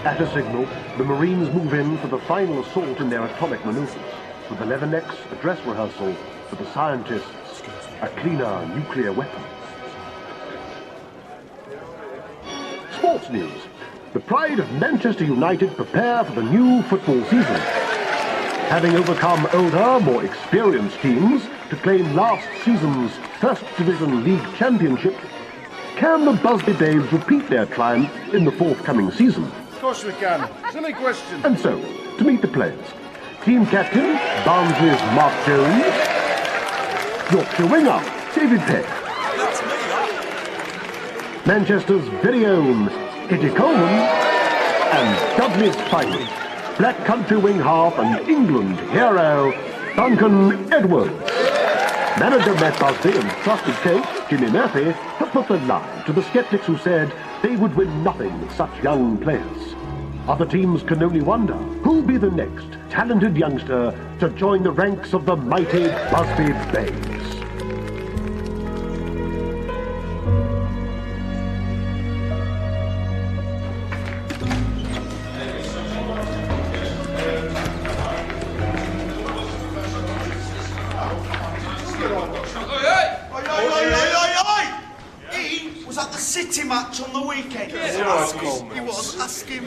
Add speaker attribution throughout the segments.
Speaker 1: At a signal, the Marines move in for the final assault in their atomic maneuvers, with the Leathernecks a dress rehearsal, for the scientists a cleaner nuclear weapon. Sports news. The pride of Manchester United prepare for the new football season. Having overcome older, more experienced teams to claim last season's First Division League Championship, can the Busby Babes repeat their triumph in the forthcoming season?
Speaker 2: Of course we can. Silly question.
Speaker 1: And so, to meet the players, team captain, Barnsley's Mark Jones, Yorkshire winger, David Peck,
Speaker 3: That's me,
Speaker 1: Manchester's very own Eddie Coleman, and Dudley's finest, Black Country wing half and England hero, Duncan Edwards. Manager Matt Busby and trusted coach Jimmy Murphy have put the lie to the sceptics who said they would win nothing with such young players. Other teams can only wonder who'll be the next talented youngster to join the ranks of the mighty Busby Babes.
Speaker 3: City match on the weekend.
Speaker 2: Yes,
Speaker 3: he was. Ask him.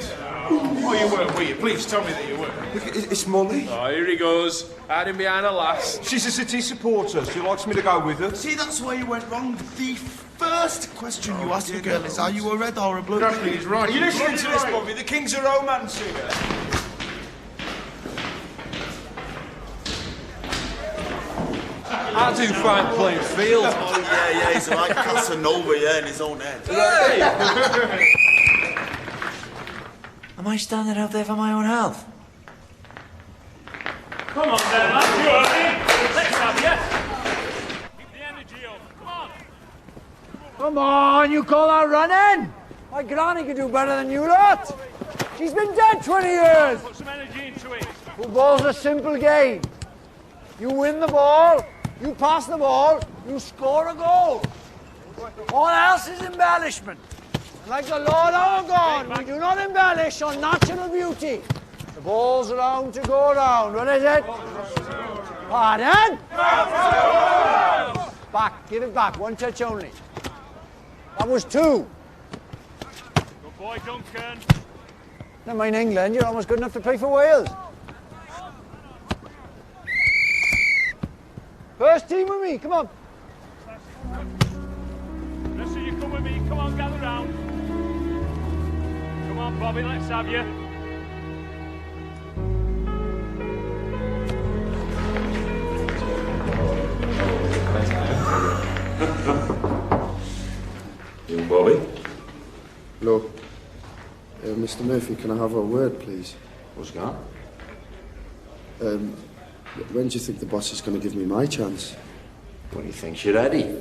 Speaker 2: Oh, you were you? Please tell me that you were.
Speaker 4: Look, it's Molly.
Speaker 2: Oh, here he goes. Hiding behind a lass.
Speaker 4: She's a City supporter. She likes me to go with her.
Speaker 3: See, that's where you went wrong. The first question you asked the girl is, are you a red or a blue?
Speaker 2: Exactly, he's right.
Speaker 4: Are you listening to this, Bobby? The King's a romance singer.
Speaker 5: I do fine playing field.
Speaker 3: Oh, yeah, he's like Casanova, in his own head.
Speaker 5: Hey!
Speaker 6: Am I standing out there for my own health?
Speaker 7: Come on then, lads, you early. Let's have you. Keep the energy up, come on.
Speaker 8: Come on, you call that running? My granny could do better than you lot. She's been dead 20 years.
Speaker 7: Put some energy into it.
Speaker 8: Football's a simple game. You win the ball, you pass the ball, you score a goal. All else is embellishment. Like the Lord our God, we do not embellish on natural beauty. The ball's around to go around. What is it? Pardon? Back, give it back. One touch only. That was two.
Speaker 7: Good boy, Duncan.
Speaker 8: Never mind England, you're almost good enough to play for Wales. First team with me, come on.
Speaker 7: Let's see you come with me. Come on, gather round. Come on, Bobby, let's have you.
Speaker 5: You, Bobby?
Speaker 4: Look, Mr. Murphy, can I have a word, please?
Speaker 5: What's that?
Speaker 4: When do you think the boss is going to give me my chance?
Speaker 5: When he thinks you're ready.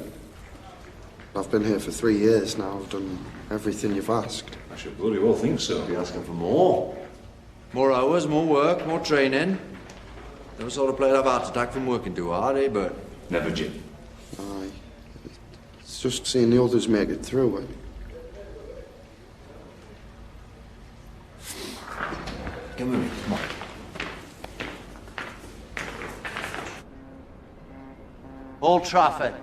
Speaker 4: I've been here for 3 years now. I've done everything you've asked.
Speaker 5: I should bloody well think so. Be asking for more.
Speaker 6: More hours, more work, more training. Never saw a player have a heart attack from working too hard, eh, Bert?
Speaker 5: Never, Jim.
Speaker 4: Aye. It's just seeing the others make it through.
Speaker 6: Come with me, come on. Old Trafford.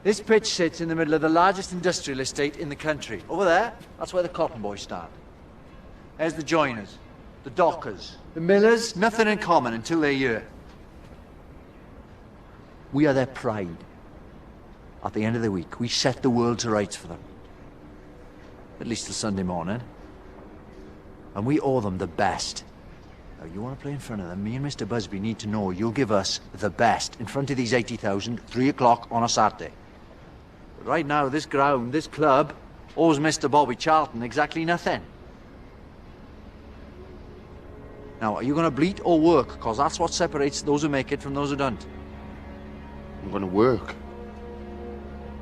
Speaker 6: This pitch sits in the middle of the largest industrial estate in the country. Over there, that's where the cotton boys stand. There's the joiners, the dockers, the millers, nothing in common until they're here. We are their pride. At the end of the week, we set the world to rights for them. At least till Sunday morning. And we owe them the best. Now, you want to play in front of them, me and Mr. Busby need to know you'll give us the best in front of these 80,000, 3 o'clock on a Saturday. But right now, this ground, this club, owes Mr. Bobby Charlton exactly nothing. Now, are you going to bleat or work? Because that's what separates those who make it from those who don't.
Speaker 4: I'm going to work.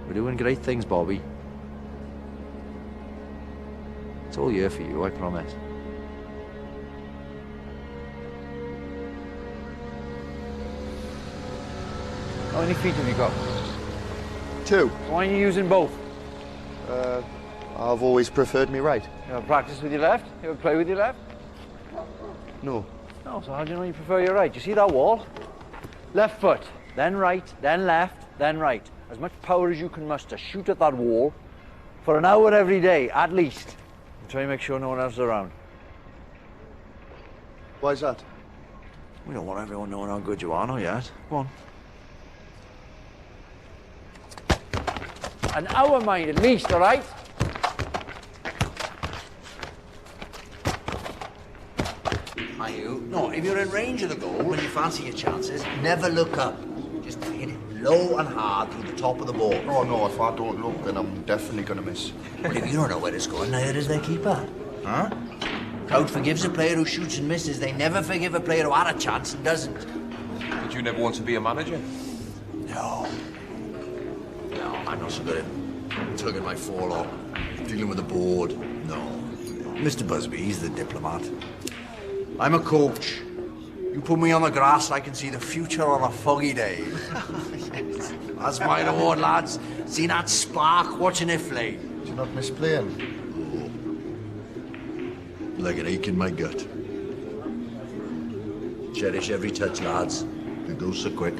Speaker 6: We're doing great things, Bobby. It's all year for you, I promise.
Speaker 8: How many feet have you got?
Speaker 4: 2.
Speaker 8: Why are you using both?
Speaker 4: I've always preferred me right.
Speaker 8: You ever practice with your left? You ever play with your left?
Speaker 4: No.
Speaker 8: No, so how do you know you prefer your right? You see that wall? Left foot, then right, then left, then right. As much power as you can muster. Shoot at that wall for an hour every day, at least. And try and make sure no one else is around.
Speaker 4: Why's that?
Speaker 6: We don't want everyone knowing how good you are, not yet. Go on.
Speaker 8: An hour, mind, at least, all right?
Speaker 6: Are you? No, if you're in range of the goal and you fancy your chances, never look up. Just hit it low and hard through the top of the ball.
Speaker 4: Oh, no, if I don't look, then I'm definitely going to miss.
Speaker 6: Well, if you don't know where it's going, neither does their keeper. Huh? Crowd forgives a player who shoots and misses. They never forgive a player who had a chance and doesn't.
Speaker 5: Did you never want to be a manager?
Speaker 6: No. No, I'm not so good at tugging my forelock, dealing with the board. No. Mr. Busby, he's the diplomat. I'm a coach. You put me on the grass, I can see the future on a foggy day. Yes. That's my award, lads. See that spark watching it flame.
Speaker 4: Do you not miss playing?
Speaker 6: Oh. Like an ache in my gut. Cherish every touch, lads. It goes so quick.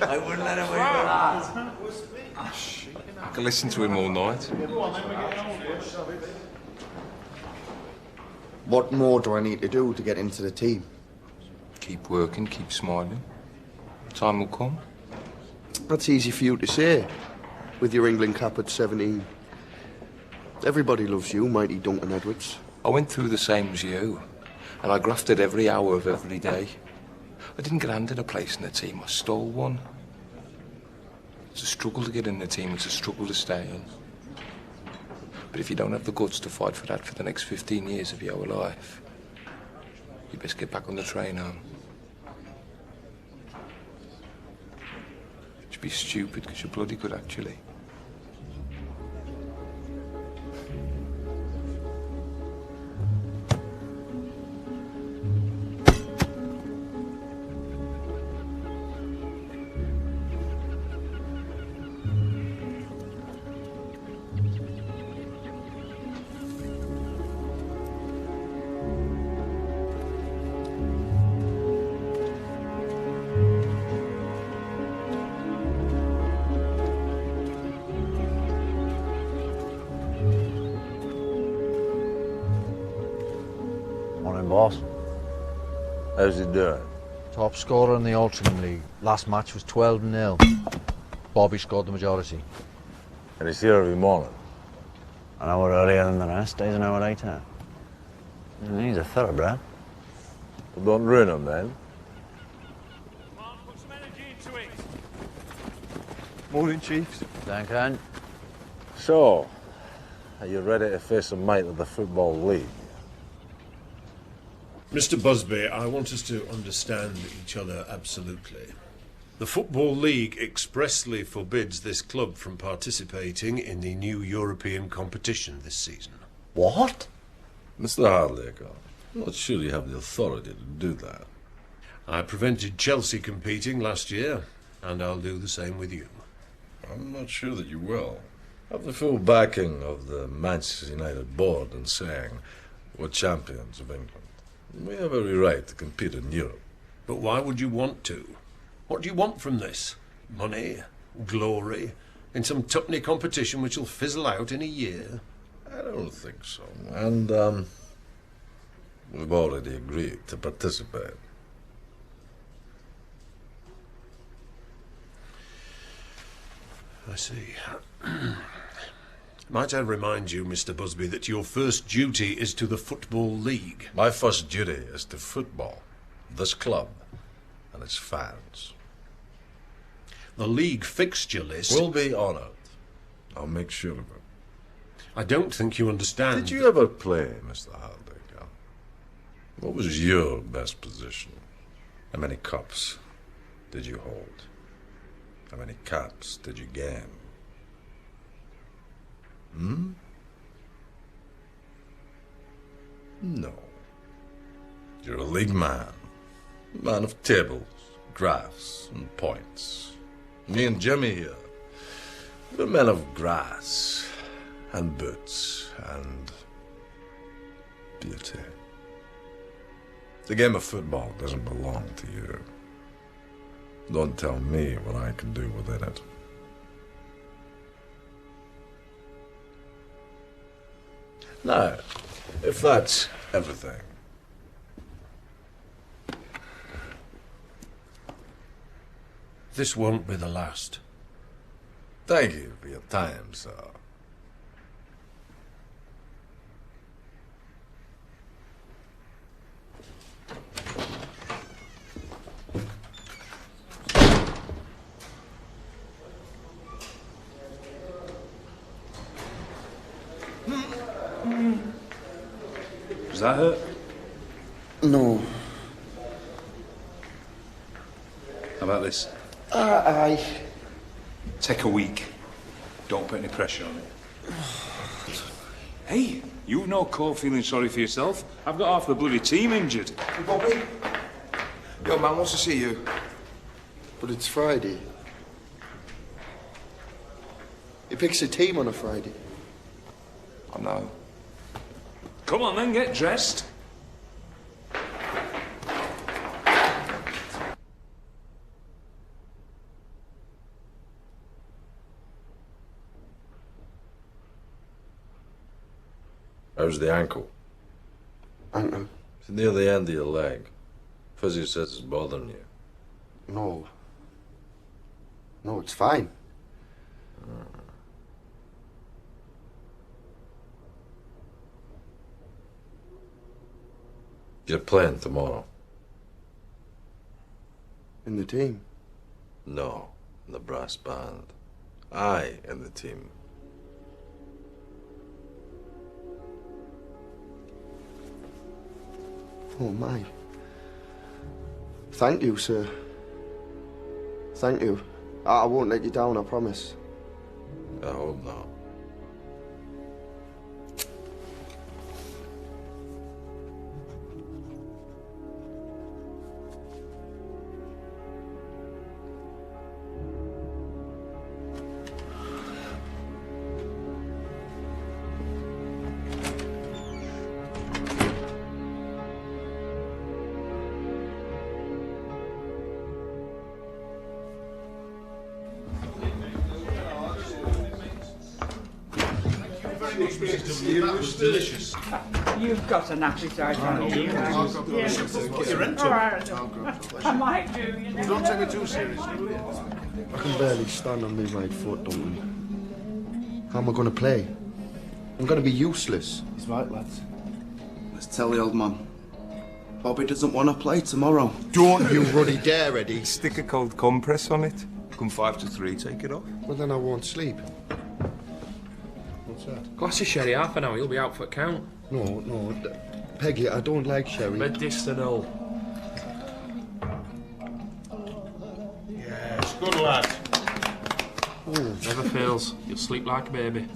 Speaker 6: I wouldn't let him win for that.
Speaker 5: I can listen to him all night.
Speaker 4: What more do I need to do to get into the team?
Speaker 5: Keep working, keep smiling. Time will come.
Speaker 4: That's easy for you to say, with your England cap at 17. Everybody loves you, mighty Duncan Edwards.
Speaker 5: I went through the same as you, and I grafted every hour of every day. I didn't get handed a place in the team, I stole one. It's a struggle to get in the team, it's a struggle to stay in. But if you don't have the guts to fight for that for the next 15 years of your life, you best get back on the train home. You'd be stupid, because you're bloody good, actually.
Speaker 8: Morning, boss.
Speaker 9: How's he doing?
Speaker 8: Top scorer in the Ultimate League. Last match was 12-0. Bobby scored the majority.
Speaker 9: And he's here every morning.
Speaker 8: An hour earlier than the rest, stays an hour later. He's a thoroughbred.
Speaker 9: Well, don't ruin him, then.
Speaker 7: Come on, put some energy into it.
Speaker 4: Morning, Chiefs.
Speaker 8: Duncan.
Speaker 9: So, are you ready to face a mate of the Football League?
Speaker 2: Mr. Busby, I want us to understand each other absolutely. The Football League expressly forbids this club from participating in the new European competition this season.
Speaker 8: What?
Speaker 9: Mr. Hardacre, I'm not sure you have the authority to do that.
Speaker 2: I prevented Chelsea competing last year, and I'll do the same with you.
Speaker 9: I'm not sure that you will. I have the full backing of the Manchester United board in saying we're champions of England. We have every right to compete in Europe.
Speaker 2: But why would you want to? What do you want from this? Money? Glory? In some tuppenny competition which will fizzle out in a year?
Speaker 9: I don't think so. And, we've already agreed to participate.
Speaker 2: I see. Might I remind you, Mr. Busby, that your first duty is to the Football League?
Speaker 9: My first duty is to football, this club, and its fans.
Speaker 2: The league fixture list...
Speaker 9: We'll be honoured. I'll make sure of it.
Speaker 2: I don't think you understand...
Speaker 9: Did you ever play, Mr. Hardacre? What was your best position? How many cups did you hold? How many caps did you gain? No. You're a league man. Man of tables. graphs and points. Me and Jimmy here, we're men of grass and boots and beauty. The game of football doesn't belong to you. Don't tell me what I can do within it. Now, if that's everything,
Speaker 2: this won't be the last.
Speaker 9: thank you for your time, sir.
Speaker 5: Does that hurt?
Speaker 4: No.
Speaker 5: How about this?
Speaker 4: Aye.
Speaker 5: Take a week. Don't put any pressure on it. Hey, you've no call feeling sorry for yourself. I've got half the bloody team injured.
Speaker 4: Hey, Bobby. Your man wants to see you. But it's Friday. He picks a team on a Friday.
Speaker 5: I know. Come on then, get dressed.
Speaker 9: How's the ankle?
Speaker 4: Ankle?
Speaker 9: It's near the end of your leg. Fuzzy says it's bothering you.
Speaker 4: No. No, it's fine.
Speaker 9: You're playing tomorrow.
Speaker 4: In the team?
Speaker 9: No, in the brass band. I in the team.
Speaker 4: Oh, my. Thank you, sir. Thank you. I won't let you down, I promise.
Speaker 9: I hope not.
Speaker 2: Delicious.
Speaker 10: You've got an appetite, haven't you?
Speaker 2: Put your rent
Speaker 10: All
Speaker 2: up.
Speaker 10: right. I might do, you know.
Speaker 2: Don't take it too seriously.
Speaker 4: I can barely stand on my right foot, don't I? How am I going to play? I'm going to be useless.
Speaker 3: He's right, lads. Let's tell the old man. Bobby doesn't want to play tomorrow.
Speaker 4: Don't you ruddy dare, Eddie.
Speaker 5: Stick a cold compress on it. Come 5 to 3, take it off.
Speaker 4: Well, then I won't sleep. What's that?
Speaker 11: Glass of sherry, half an hour, you'll be out for count.
Speaker 4: No, Peggy, I don't like sherry.
Speaker 11: Medicinal.
Speaker 2: Yes, good lad.
Speaker 11: Never fails. You'll sleep like a baby.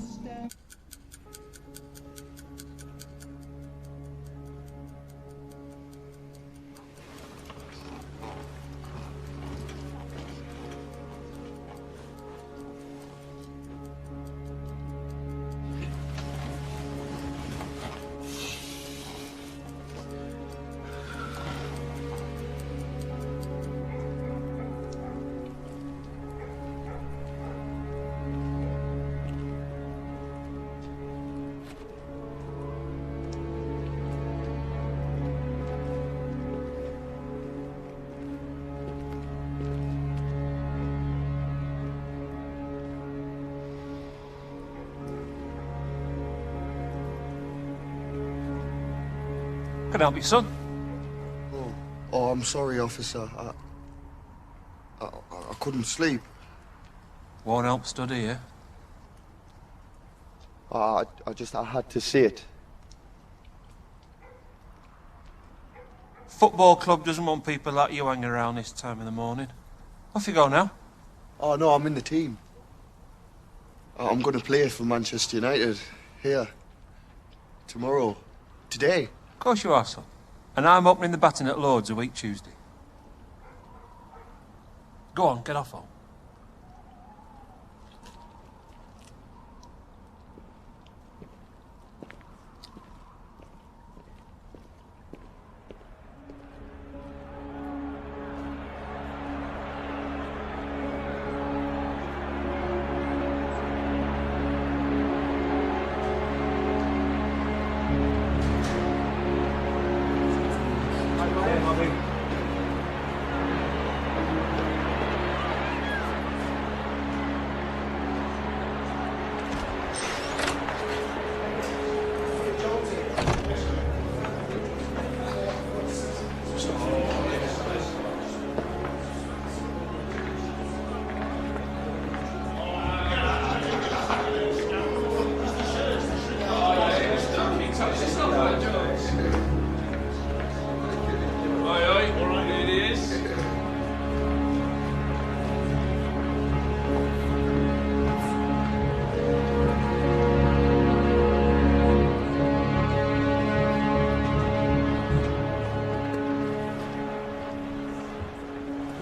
Speaker 11: Can I help you, son?
Speaker 4: Oh, I'm sorry, officer. I couldn't sleep.
Speaker 11: Won't help study, yeah?
Speaker 4: I had to see it.
Speaker 11: Football club doesn't want people like you hanging around this time of the morning. Off you go now.
Speaker 4: Oh, no, I'm in the team. I'm going to play for Manchester United. Here. Tomorrow. Today.
Speaker 11: Of course you are, son. And I'm opening the batting at Lord's a week Tuesday. Go on, get off home.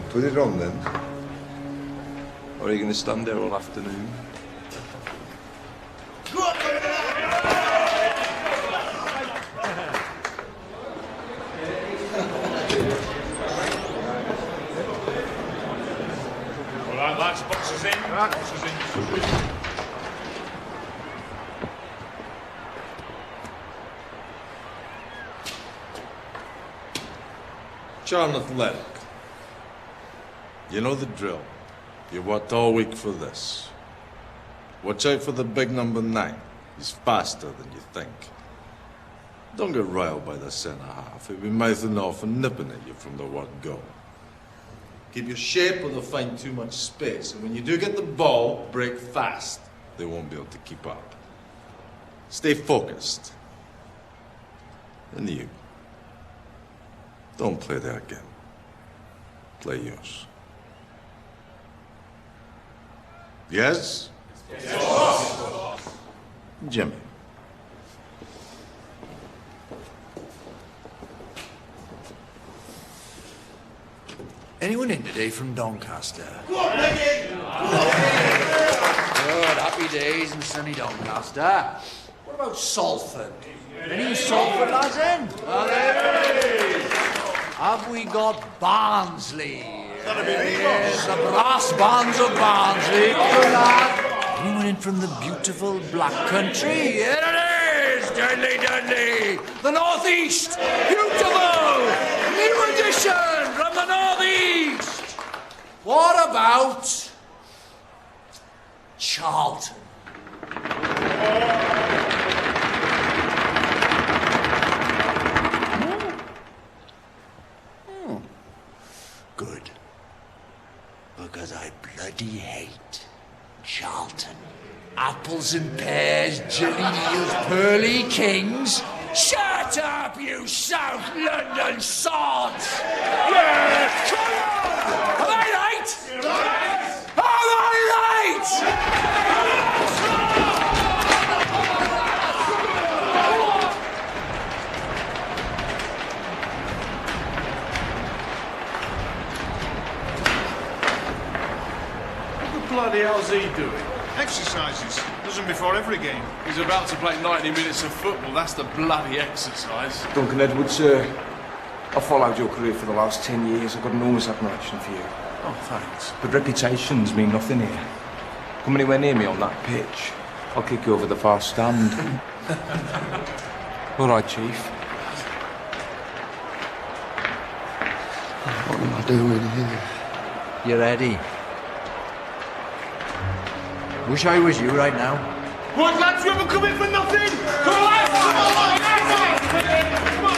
Speaker 9: Put it on then.
Speaker 5: Or are you going to stand there all afternoon?
Speaker 7: All right, lads, boxes in. Boxes in.
Speaker 9: John Athletic. You know the drill. You worked all week for this. Watch out for the big number 9. He's faster than you think. Don't get riled by the centre-half. He'll be mouthing off and nipping at you from the word go. Keep your shape or they'll find too much space. And when you do get the ball, break fast. They won't be able to keep up. Stay focused. And you. Don't play their game. Play yours. Yes? Yes. Jimmy.
Speaker 6: Anyone in today from Doncaster?
Speaker 8: Go on, Nicky!
Speaker 6: Good, happy days in sunny Doncaster. What about Salford? Any Salford lads in? Have we got Barnsley? Yes, the brass bands of Barnsley. Good lad. Anyone in from the beautiful Black Country? Here it is, Dudley Dudley. The North East. Beautiful. New edition from the North East. What about Charlton? Good. Because I bloody hate Charlton. Apples and pears, jelly eels, pearly kings. Shut up, you South London sods! Yes! Come on! Am I right? Yes! Am I right?
Speaker 2: Bloody hell's he doing? Exercises. Does them before every game.
Speaker 12: He's about to play 90 minutes of football. That's the bloody exercise.
Speaker 5: Duncan Edwards, I've followed your career for the last 10 years. I've got enormous admiration for you.
Speaker 12: Oh, thanks.
Speaker 5: But reputations mean nothing here. Come anywhere near me on that pitch, I'll kick you over the far stand. All right, Chief.
Speaker 4: What am I doing here?
Speaker 6: You ready? Wish I was you right now.
Speaker 7: What, lads, we haven't come in for nothing! Come on, lads! Come on,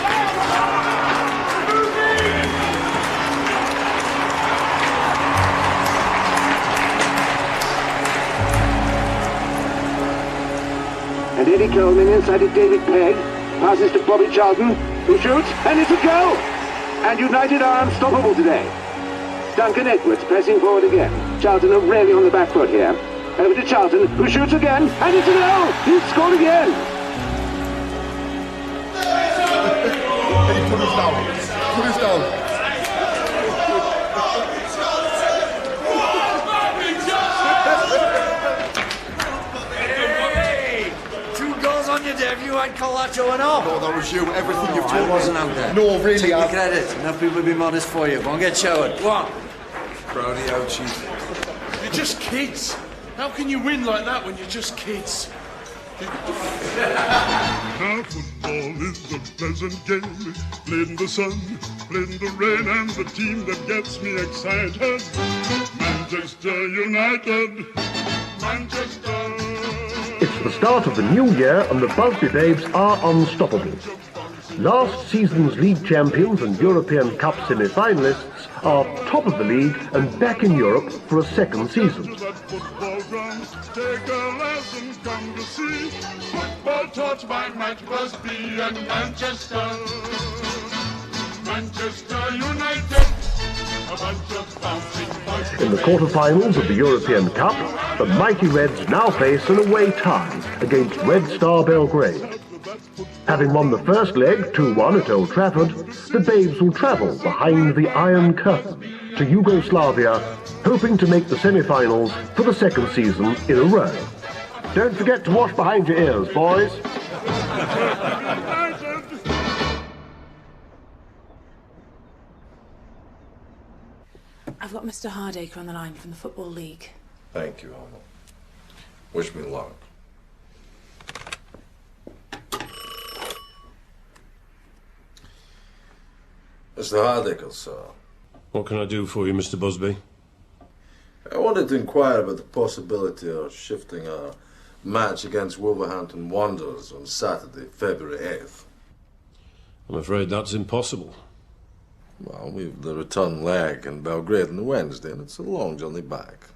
Speaker 1: And Eddie Coleman inside of David Pegg. Passes to Bobby Charlton, who shoots, and it's a goal! And United are unstoppable today. Duncan Edwards pressing forward again. Charlton are really on the back foot here. Over to Charlton, who shoots again, and it's a goal! He's scored again!
Speaker 4: Hey, put us down. Put us down.
Speaker 8: have you had Colato and all?
Speaker 4: No, that was you. Everything you've told
Speaker 8: I wasn't out there.
Speaker 4: No, really,
Speaker 8: Take your credit. Enough people will be modest for you. Go and get showered. Go on.
Speaker 9: Proud of you, Chief.
Speaker 12: You're just kids. How can you win like that when you're just kids?
Speaker 13: Now football is a pleasant game, played in the sun, played in the rain, and the team that gets me excited, Manchester United, Manchester.
Speaker 1: It's the start of the new year and the Busby Babes are unstoppable. Last season's league champions and European Cup semi-finalists are top of the league and back in Europe for a second season.
Speaker 13: Take a lesson, come to see football taught by Mike Busby and Manchester. Manchester United, a bunch of bouncing boys.
Speaker 1: In the quarter-finals of the European Cup, the mighty Reds now face an away tie against Red Star Belgrade. Having won the first leg 2-1 at Old Trafford, the Babes will travel behind the Iron Curtain to Yugoslavia, hoping to make the semi-finals for the second season in a row. Don't forget to wash behind your ears, boys.
Speaker 14: I've got Mr. Hardacre on the line from the Football League.
Speaker 9: Thank you, Arnold. Wish me luck. Mr. Hardacre, sir.
Speaker 2: What can I do for you, Mr. Busby?
Speaker 9: I wanted to inquire about the possibility of shifting our match against Wolverhampton Wanderers on Saturday, February 8th.
Speaker 2: I'm afraid that's impossible.
Speaker 9: Well, we've the return leg in Belgrade on the Wednesday, and it's a long journey back.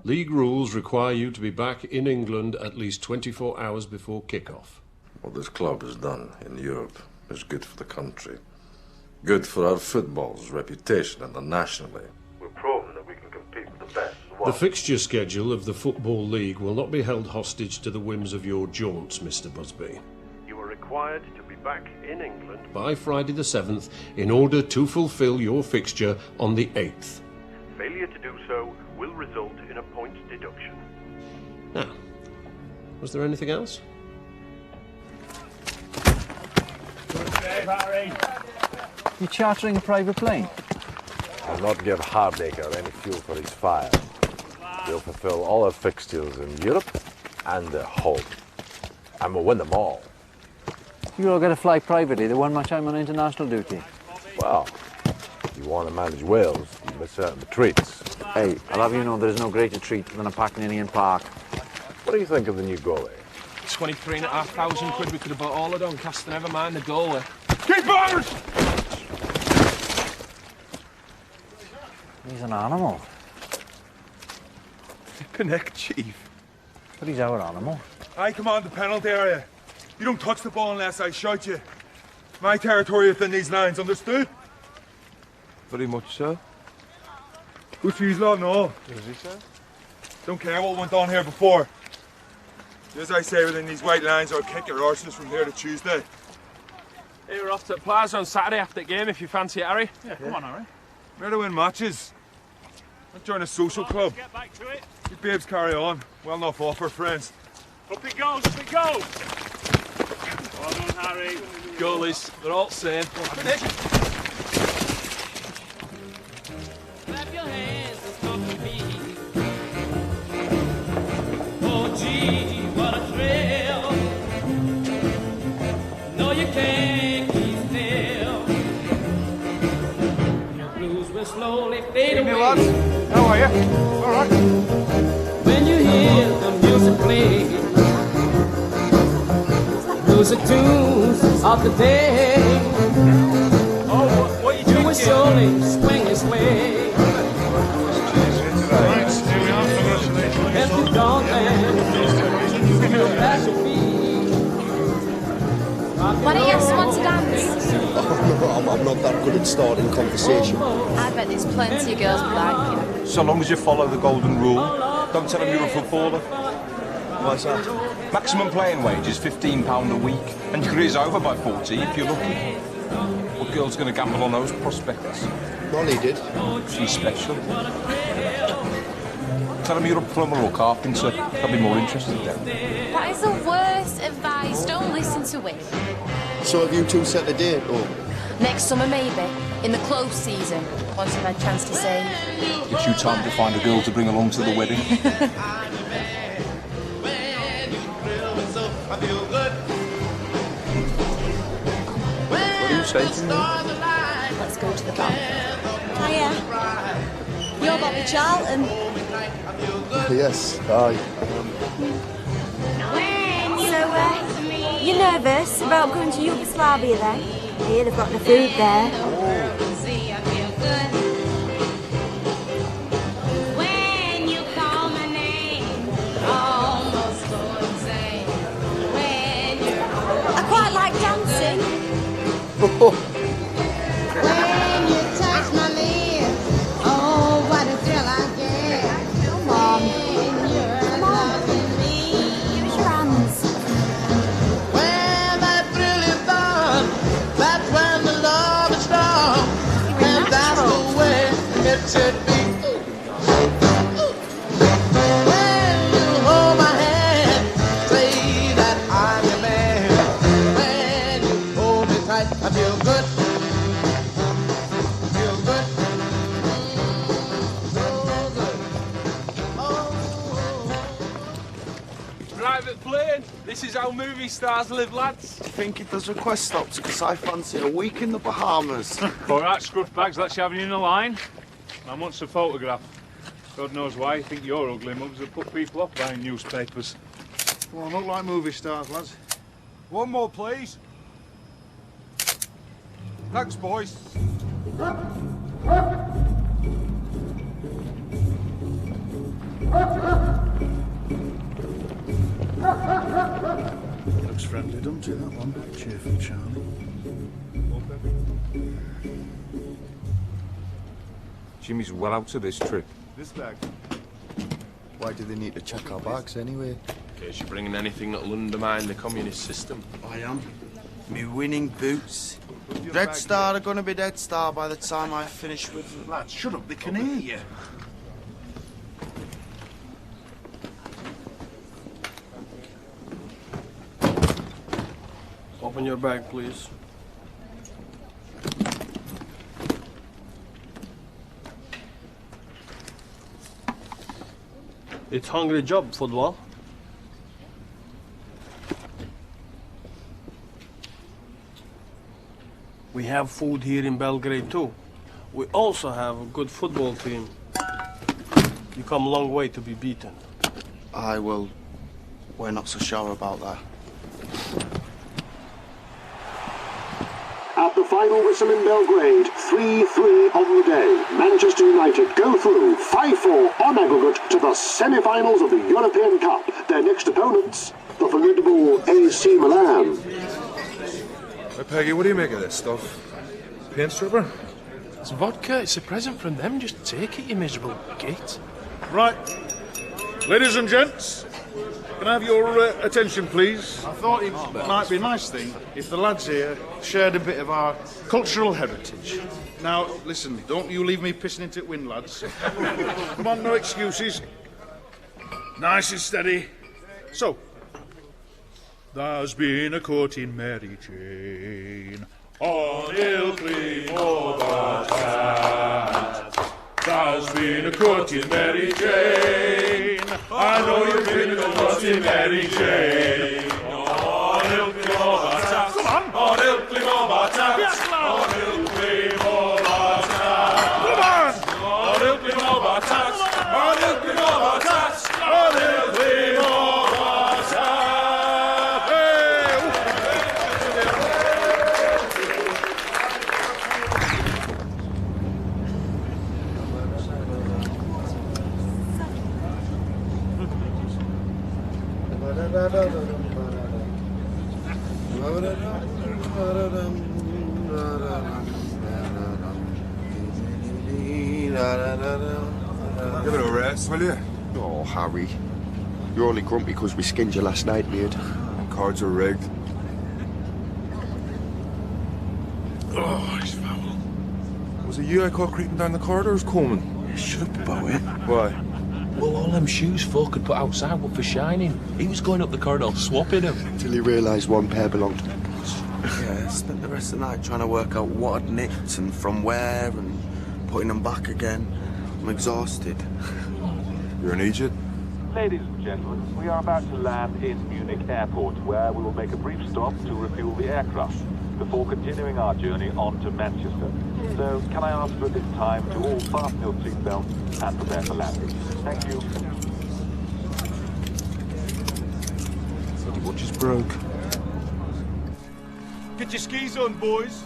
Speaker 2: League rules require you to be back in England at least 24 hours before kick-off.
Speaker 9: What this club has done in Europe is good for the country. Good for our football's reputation internationally. We've proven that we can compete with the best.
Speaker 2: The fixture schedule of the Football League will not be held hostage to the whims of your jaunts, Mr. Busby.
Speaker 15: You are required to be back in England
Speaker 2: By Friday the 7th, in order to fulfil your fixture on the 8th.
Speaker 15: Failure to do so will result in a points deduction.
Speaker 2: Now, was there anything else?
Speaker 6: You chartering a private plane?
Speaker 16: I'll not give Hardacre any fuel for his fire. We'll fulfill all our fixtures in Europe and at home. And we'll win them all.
Speaker 6: You all got to fly privately the one much I'm on international duty.
Speaker 16: Well, if you want to manage Wales, you miss out on the treats.
Speaker 6: Hey, I'll have you know there's no greater treat than a packing in Ian Park.
Speaker 16: What do you think of the new goalie?
Speaker 11: 23,500 quid, we could have bought all of Doncaster, never mind the goalie. Keepers!
Speaker 6: He's an animal.
Speaker 17: Connect, Chief.
Speaker 6: But he's our animal.
Speaker 17: I command the penalty area. You don't touch the ball unless I shout you. My territory within these lines, understood?
Speaker 16: Very much so.
Speaker 17: Good for you, love, no.
Speaker 16: Does he say?
Speaker 17: Don't care what went on here before. As I say, within these white lines, I'll kick your arses from here to Tuesday.
Speaker 11: Hey, we're off to the Plaza on Saturday after the game, if you fancy it, Harry.
Speaker 17: Yeah, come on, Harry. Where to win matches. I'll join a social club.
Speaker 7: Get back to it.
Speaker 17: You babes carry on. Well enough offer, friends.
Speaker 7: Up it goes, up it goes. Well done, Harry.
Speaker 11: Goalies, they're all the same.
Speaker 18: Clap your hands and talk to me. Oh, gee, what a thrill. No, you can't keep still. Your blues will slowly fade away.
Speaker 17: Hey, lads. How are you? All right.
Speaker 18: When you hear the music play, music tunes of the day.
Speaker 11: Oh, what are you doing?
Speaker 18: You will surely swing his way. If you don't dance, you'll pass your feet.
Speaker 19: Why don't you ask someone to dance?
Speaker 4: I'm not that good at starting conversation.
Speaker 19: I bet there's plenty of girls who like you.
Speaker 20: So long as you follow the golden rule, don't tell them you're a footballer.
Speaker 4: Why's that?
Speaker 20: Maximum playing wage is £15 a week, and your career's over by 40 if you're lucky. What girl's going to gamble on those prospects?
Speaker 4: Ronnie did.
Speaker 20: She's special. Tell them you're a plumber or carpenter. They'll be more interested then.
Speaker 19: That is the worst advice Guys, don't listen to him.
Speaker 4: So have you two set the date, or?
Speaker 19: Next summer, maybe. In the close season. Once I've had a chance to say.
Speaker 5: Gives you time to find a girl to bring along to the wedding. What do you say to me?
Speaker 19: Let's go to the bar.
Speaker 21: Hiya. You're Bobby Charlton.
Speaker 4: Yes, aye.
Speaker 21: So, you're nervous about going to Yugoslavia then? I hear they've got the food there. I quite like dancing.
Speaker 22: When you touch my lips, oh, what a thrill I get.
Speaker 21: Come on.
Speaker 22: When you're loving me.
Speaker 21: Give us your hands.
Speaker 22: When that thrill is done, that's when the love is strong. And that's the way it should be. When you hold my hand, say that I'm your man. When you hold me tight, I feel good. Feel good. So good.
Speaker 11: Private plane. This is how movie stars live, lads.
Speaker 4: I think if there's request stops, because I fancy a week in the Bahamas.
Speaker 7: All right, scruff bags, let's have you in the line. I want a photograph. God knows why you think you're ugly mugs that put people off buying newspapers.
Speaker 8: Well, not like movie stars, lads.
Speaker 17: One more, please. Thanks, boys.
Speaker 8: Looks friendly, doesn't it, that one? Cheerful Charlie.
Speaker 5: Jimmy's well out of this trip.
Speaker 4: This bag. Why do they need to check our bags anyway?
Speaker 11: In case you're bringing anything that'll undermine the communist system.
Speaker 3: I am. Me winning boots. Red Star are gonna be Dead Star by the time I finish with them.
Speaker 8: Lads, shut up, they can hear you.
Speaker 12: Open your bag, please. It's hungry job, football. We have food here in Belgrade too. We also have a good football team. You come a long way to be beaten.
Speaker 3: Aye, well, we're not so sure about that.
Speaker 1: At the final whistle in Belgrade, 3-3 on the day. Manchester United go through 5-4 on aggregate to the semi-finals of the European Cup. Their next opponents, the formidable AC Milan.
Speaker 17: Hey, Peggy, what do you make of this stuff? Paint stripper?
Speaker 12: It's vodka. It's a present from them. Just take it, you miserable git.
Speaker 8: Right. Ladies and gents, can I have your attention, please? I thought it might be a nice thing if the lads here shared a bit of our cultural heritage. Now, listen, don't you leave me pissing into it wind, lads. Come on, no excuses. Nice and steady. So, there's been a courting Mary Jane on Ilkley Overcast. There's been a courting Mary Jane. I know you've been a courting Mary Jane. On Ilkley Overcast. Come on. On Ilkley Overcast. Yes, lad. On Ilkley Overcast. Come on. On Ilkley Overcast. On Ilkley Overcast. On Ilkley Overcast.
Speaker 17: Give it a rest, will you?
Speaker 4: Oh, Harry. You're only grumpy because we skinned you last night, mate.
Speaker 17: And cards are rigged.
Speaker 8: Oh, it's foul.
Speaker 17: Was it you I caught creeping down the corridors, Coleman?
Speaker 8: Shut up about it.
Speaker 17: Why?
Speaker 11: Well, all them shoes folk had put outside were for shining. He was going up the corridor swapping them.
Speaker 4: Till he realised one pair belonged to the boss.
Speaker 3: Yeah, I spent the rest of the night trying to work out what I'd nicked and from where and putting them back again. I'm exhausted.
Speaker 9: You're in Egypt?
Speaker 15: Ladies and gentlemen, we are about to land in Munique Airport, where we will make a brief stop to refuel the aircraft before continuing our journey on to Manchester. So, can I ask you at this time to all fasten your seatbelts and prepare for landing? Thank you.
Speaker 9: Bloody watch is broke.
Speaker 17: Get your skis on, boys.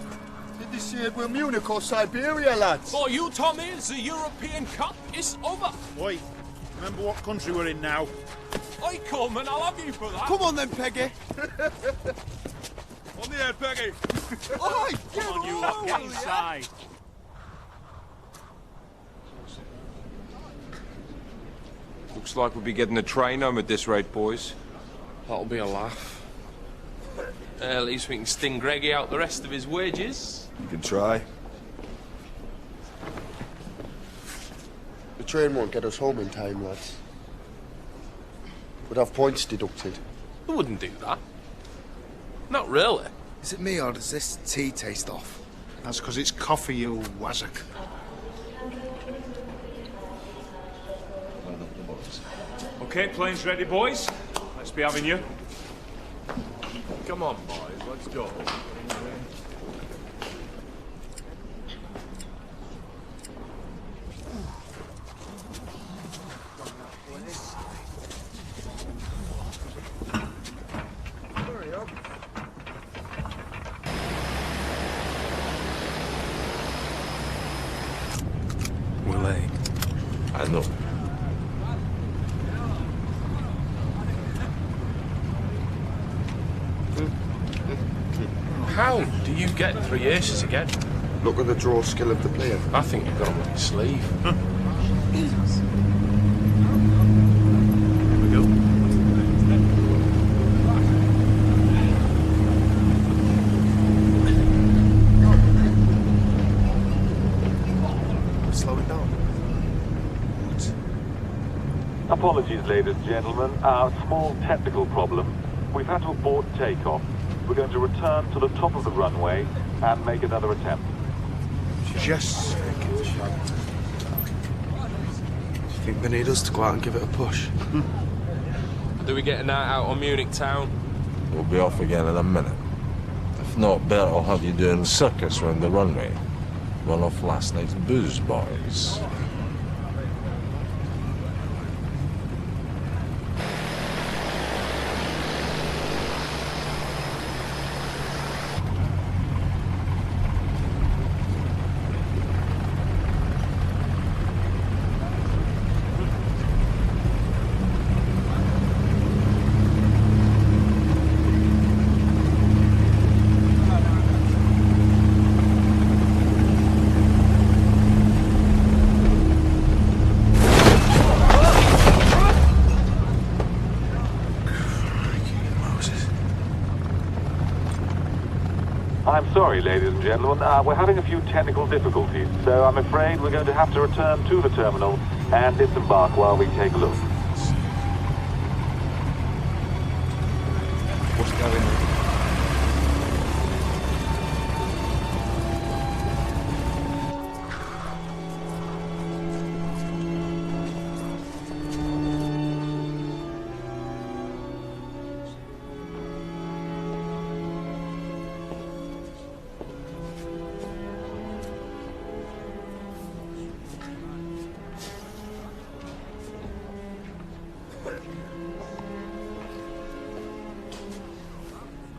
Speaker 4: Did they say we're Munich or Siberia, lads?
Speaker 11: For you, Tommy, the European Cup is over.
Speaker 17: Wait, remember what country we're in now?
Speaker 11: I come and I'll have you for that.
Speaker 3: Come on then, Peggy.
Speaker 17: On the air, Peggy.
Speaker 3: Oi,
Speaker 7: Come on, you lot, get inside.
Speaker 20: Looks like we'll be getting a train home at this rate, boys.
Speaker 11: That'll be a laugh. At least we can sting Greggy out the rest of his wages.
Speaker 9: You can try.
Speaker 4: The train won't get us home in time, lads. We'd have points deducted.
Speaker 11: We wouldn't do that. Not really.
Speaker 3: Is it me or does this tea taste off?
Speaker 17: That's because it's coffee, you wazzock.
Speaker 7: Okay, plane's ready, boys. Let's be having you.
Speaker 11: Come on, boys, let's go.
Speaker 20: We're late. I know.
Speaker 11: How do you get 3 aces again?
Speaker 4: Look at the draw skill of the player.
Speaker 11: I think you've got them on your sleeve.
Speaker 7: Here we go.
Speaker 3: Slow it down.
Speaker 15: Apologies, ladies and gentlemen. A small technical problem. We've had to abort takeoff. We're going to return to the top of the runway and make another attempt.
Speaker 17: Just
Speaker 3: Do you think they need us to go out and give it a push?
Speaker 11: Do we get a night out on Munich town?
Speaker 16: We'll be off again in a minute. If not, Bert will have you doing circus around the runway. Run off last night's booze, boys.
Speaker 15: I'm sorry, ladies and gentlemen. We're having a few technical difficulties, so I'm afraid we're going to have to return to the terminal and disembark while we take a look.
Speaker 3: What's going on?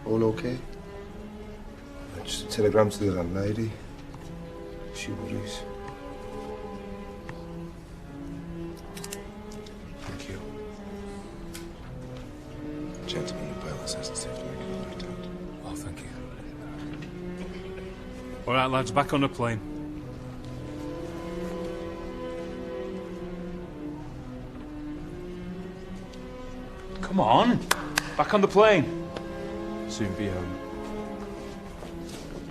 Speaker 4: All okay?
Speaker 9: Just a telegram to the landlady. She worries. Thank you. Gentlemen, the pilot says it's safe to make a right out.
Speaker 11: Oh, thank you.
Speaker 7: All right, lads, back on the plane. Come on, back on the plane.
Speaker 11: Soon be home.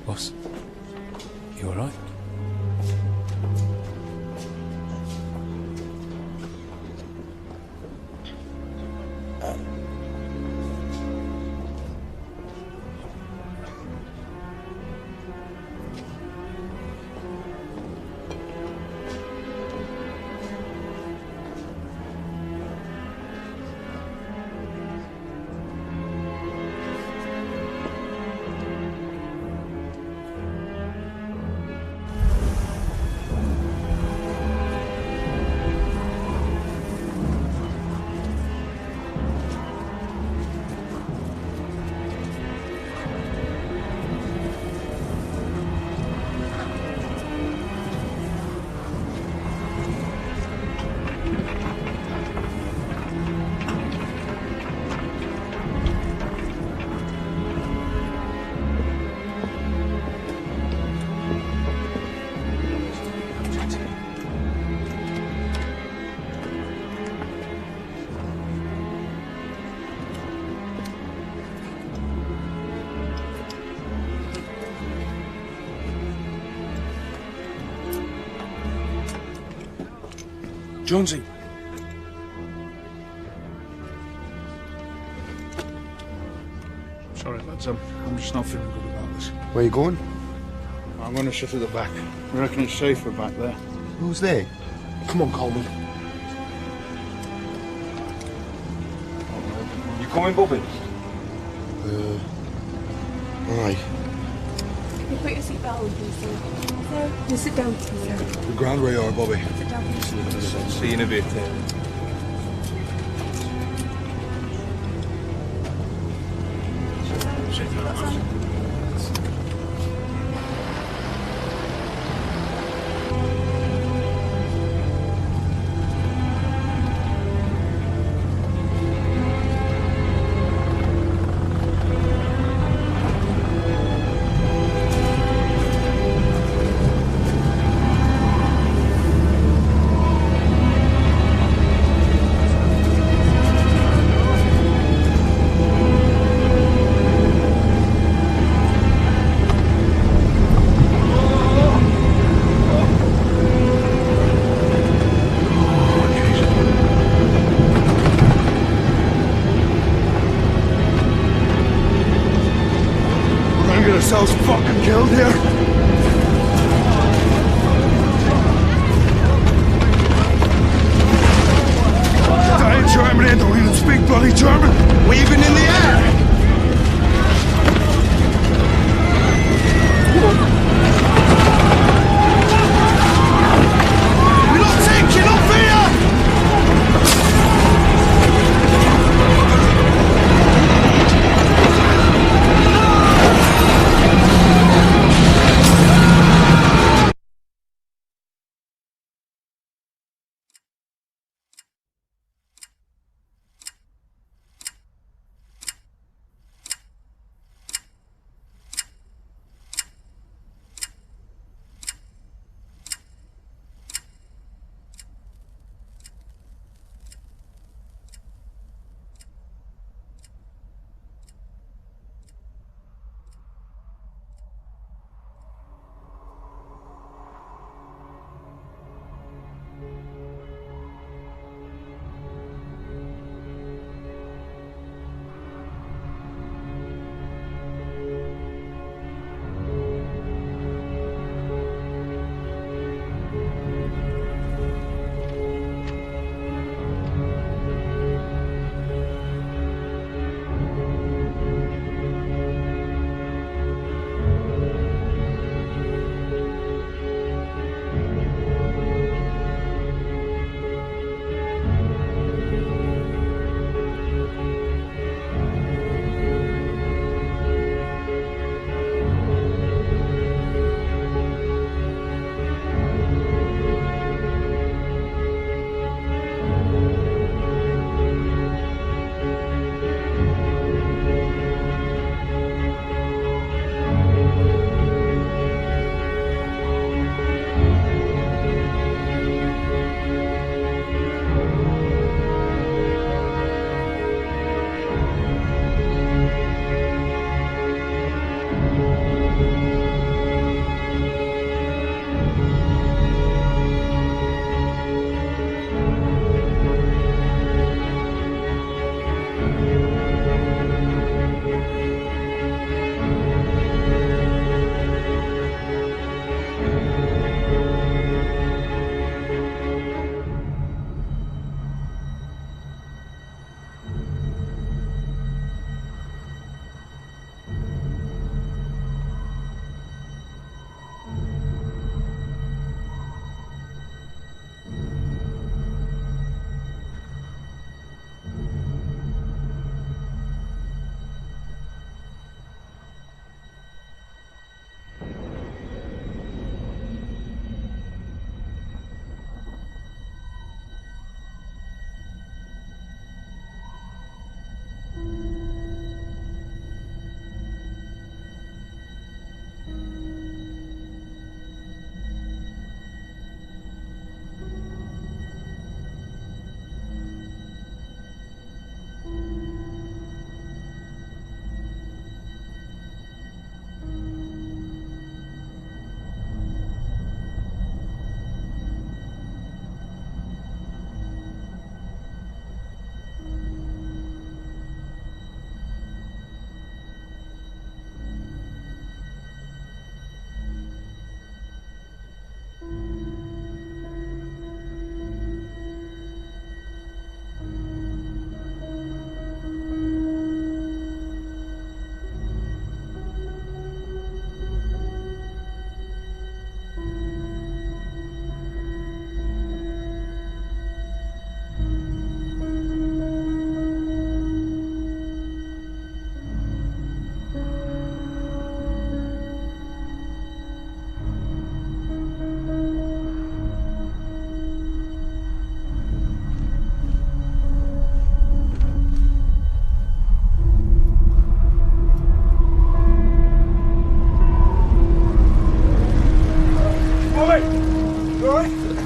Speaker 11: Boss, you all right?
Speaker 12: Jonesy.
Speaker 10: Sorry, lads, I'm just not feeling good about this.
Speaker 4: Where you going?
Speaker 10: I'm going to shift at the back. I reckon it's safer back there.
Speaker 4: Who's there?
Speaker 12: Come on, Coleman.
Speaker 20: You coming, Bobby?
Speaker 4: Aye.
Speaker 21: Can you put your seatbelt on, please, sir? You sit down, please, sir.
Speaker 4: The grand where you are, Bobby.
Speaker 21: Sit down, please.
Speaker 20: See you in a bit.
Speaker 4: ourselves fucking killed here? Die in Germany and don't even speak bloody German. Waving in the air. We don't take you, no fear!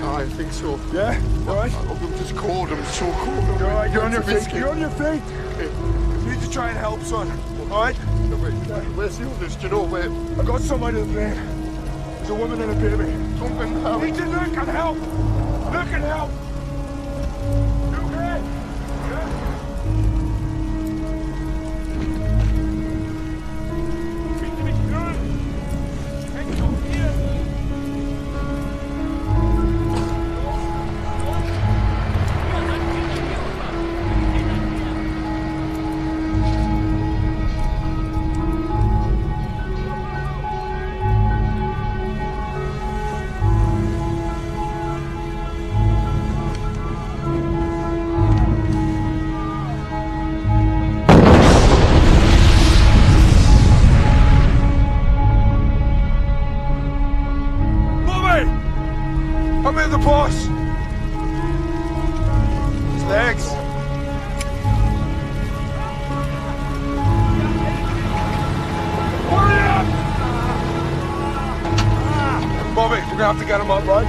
Speaker 4: I think so.
Speaker 17: Yeah? All right?
Speaker 4: I'm just cold. I'm so cold.
Speaker 17: You're all right. You're on your feet. You're on your feet. You need to try and help, son. All right?
Speaker 4: Where's the others? Do you know where?
Speaker 17: I got somebody to blame. There's a woman and a baby.
Speaker 4: Something help.
Speaker 17: You need to look and help. Look and help. You okay? Yeah? I'm in the boss. His legs. Hurry up! Bobby, we're gonna have to get him up, right?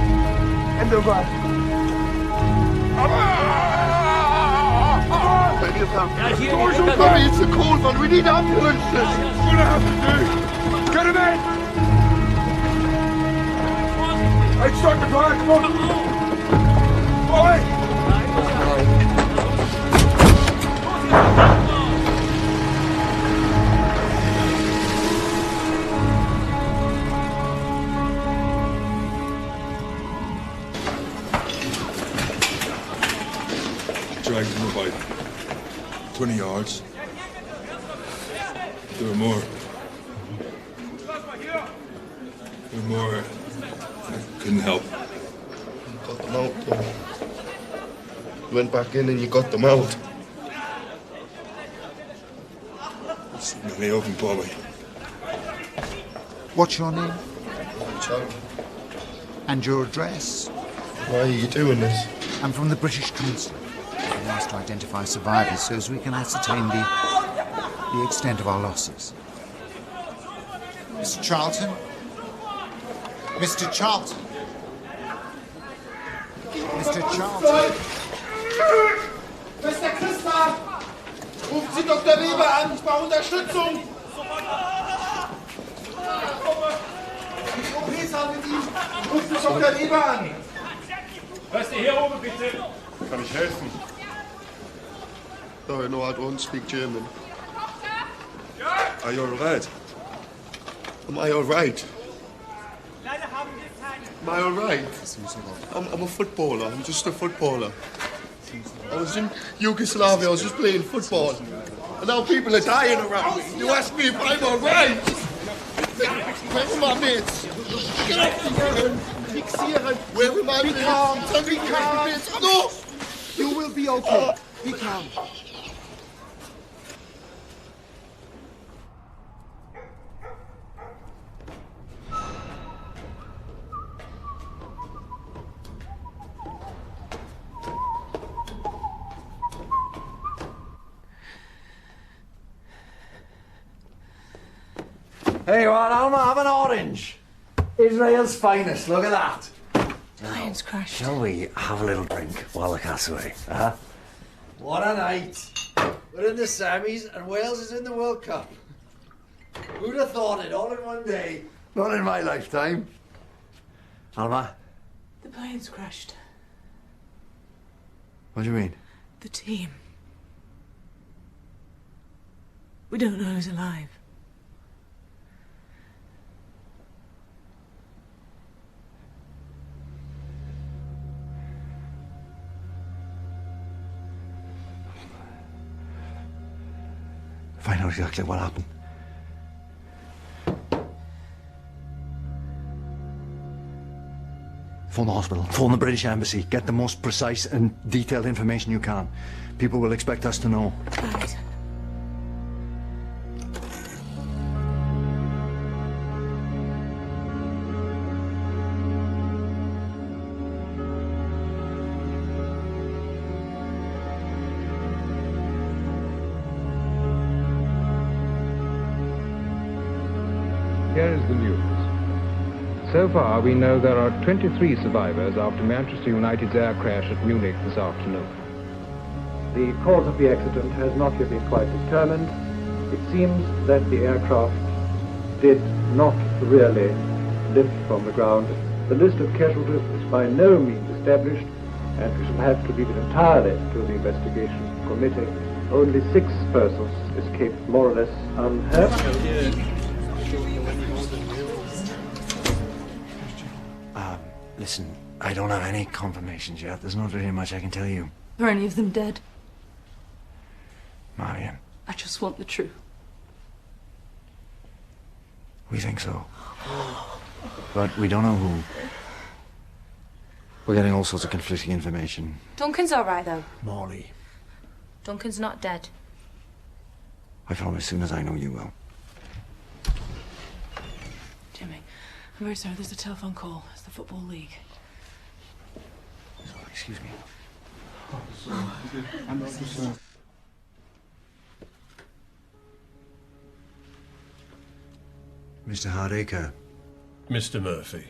Speaker 17: In the back.
Speaker 4: Doors open! Bobby, it's a cold one. We need ambulances.
Speaker 17: We're gonna have to do. Get him in! Hey, start the car, come on! Boy! Dragged him about 20 yards. There were more. There were more. I couldn't help.
Speaker 4: Got them out, though. You went back in and you got them out.
Speaker 17: It's many of them, Bobby.
Speaker 13: What's your name?
Speaker 4: John.
Speaker 13: And your address?
Speaker 4: Why are you doing this?
Speaker 13: I'm from the British Consulate. I'm asked to identify survivors so as we can ascertain the extent of our losses. Mr. Charlton? Mr. Charlton! Mr. Charlton!
Speaker 22: Mr. Christa! Rufen Sie Dr. Weber an, ich brauche Unterstützung! Die OP-Saal mit ihm! Rufen Sie Dr. Weber an!
Speaker 7: Lass dich hier oben, bitte!
Speaker 17: Kann ich helfen?
Speaker 4: Sorry, no, I don't speak German.
Speaker 17: Are you alright?
Speaker 4: Am I alright? Am I alright? I'm a footballer. I'm just a footballer. I was in Yugoslavia. I was just playing football. And now people are dying around me. You ask me if I'm alright? Where are my mates? Fixieren. Where are my mates? Tell me where are my mates? No!
Speaker 13: You will be okay. Be calm.
Speaker 6: Hey, what, Alma? Have an orange. Israel's finest. Look at that.
Speaker 14: Plane's crashed.
Speaker 6: Shall we have a little drink while the cat's away? Huh? What a night. We're in the semis and Wales is in the World Cup. Who'd have thought it all in one day? Not in my lifetime. Alma?
Speaker 14: The plane's crashed.
Speaker 6: What do you mean?
Speaker 14: The team. We don't know who's alive.
Speaker 6: Find out exactly what happened. Phone the hospital. Phone the British Embassy. Get the most precise and detailed information you can. People will expect us to know.
Speaker 14: Right.
Speaker 23: Here is the news.
Speaker 2: So far, we know there are 23 survivors after Manchester United's air crash at Munich this afternoon.
Speaker 18: The cause of the accident has not yet been quite determined. It seems that the aircraft did not really lift from the ground. The list of casualties is by no means established, and we shall have to leave it entirely to the investigation committee. Only 6 persons escaped more or less unhurt.
Speaker 6: Listen, I don't have any confirmations yet. There's not really much I can tell you.
Speaker 14: Are any of them dead?
Speaker 6: Marion,
Speaker 14: I just want the truth.
Speaker 6: we think so. But we don't know who. We're getting all sorts of conflicting information.
Speaker 19: Duncan's all right, though.
Speaker 6: Molly,
Speaker 19: Duncan's not dead.
Speaker 6: I promise as soon as I know you will.
Speaker 14: Jimmy, I'm very sorry. There's a telephone call. It's the Football League.
Speaker 6: Sorry, excuse me. Mr. Hardacre.
Speaker 12: Mr. Murphy,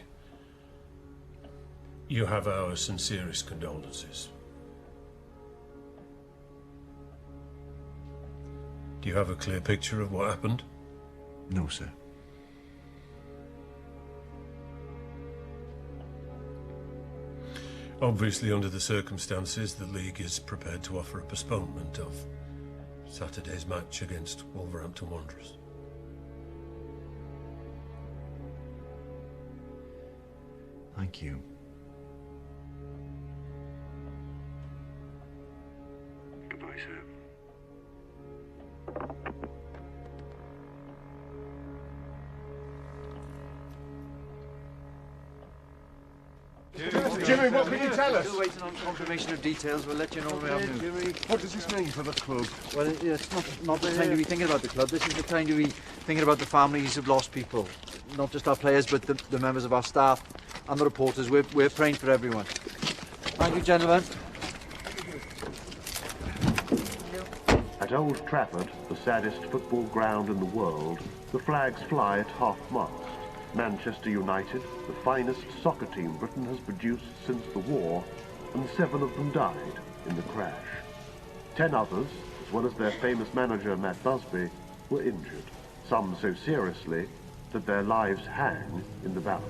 Speaker 12: you have our sincerest condolences. Do you have a clear picture of what happened?
Speaker 6: No, sir.
Speaker 12: Obviously, under the circumstances, the league is prepared to offer a postponement of Saturday's match against Wolverhampton Wanderers.
Speaker 6: Thank you. Goodbye, sir.
Speaker 4: Jimmy, what can you tell us?
Speaker 6: Still waiting on confirmation of details. We'll let you know when we have news.
Speaker 4: Jimmy, what does this mean for the club?
Speaker 6: Well, it's not the time to be thinking about the club. This is the time to be thinking about the families who've lost people. Not just our players, but the members of our staff and the reporters. We're praying for everyone. Thank you, gentlemen.
Speaker 1: At Old Trafford, the saddest football ground in the world, the flags fly at half-mast. Manchester United, the finest soccer team Britain has produced since the war, and 7 of them died in the crash. 10 others, as well as their famous manager Matt Busby, were injured, some so seriously that their lives hang in the balance.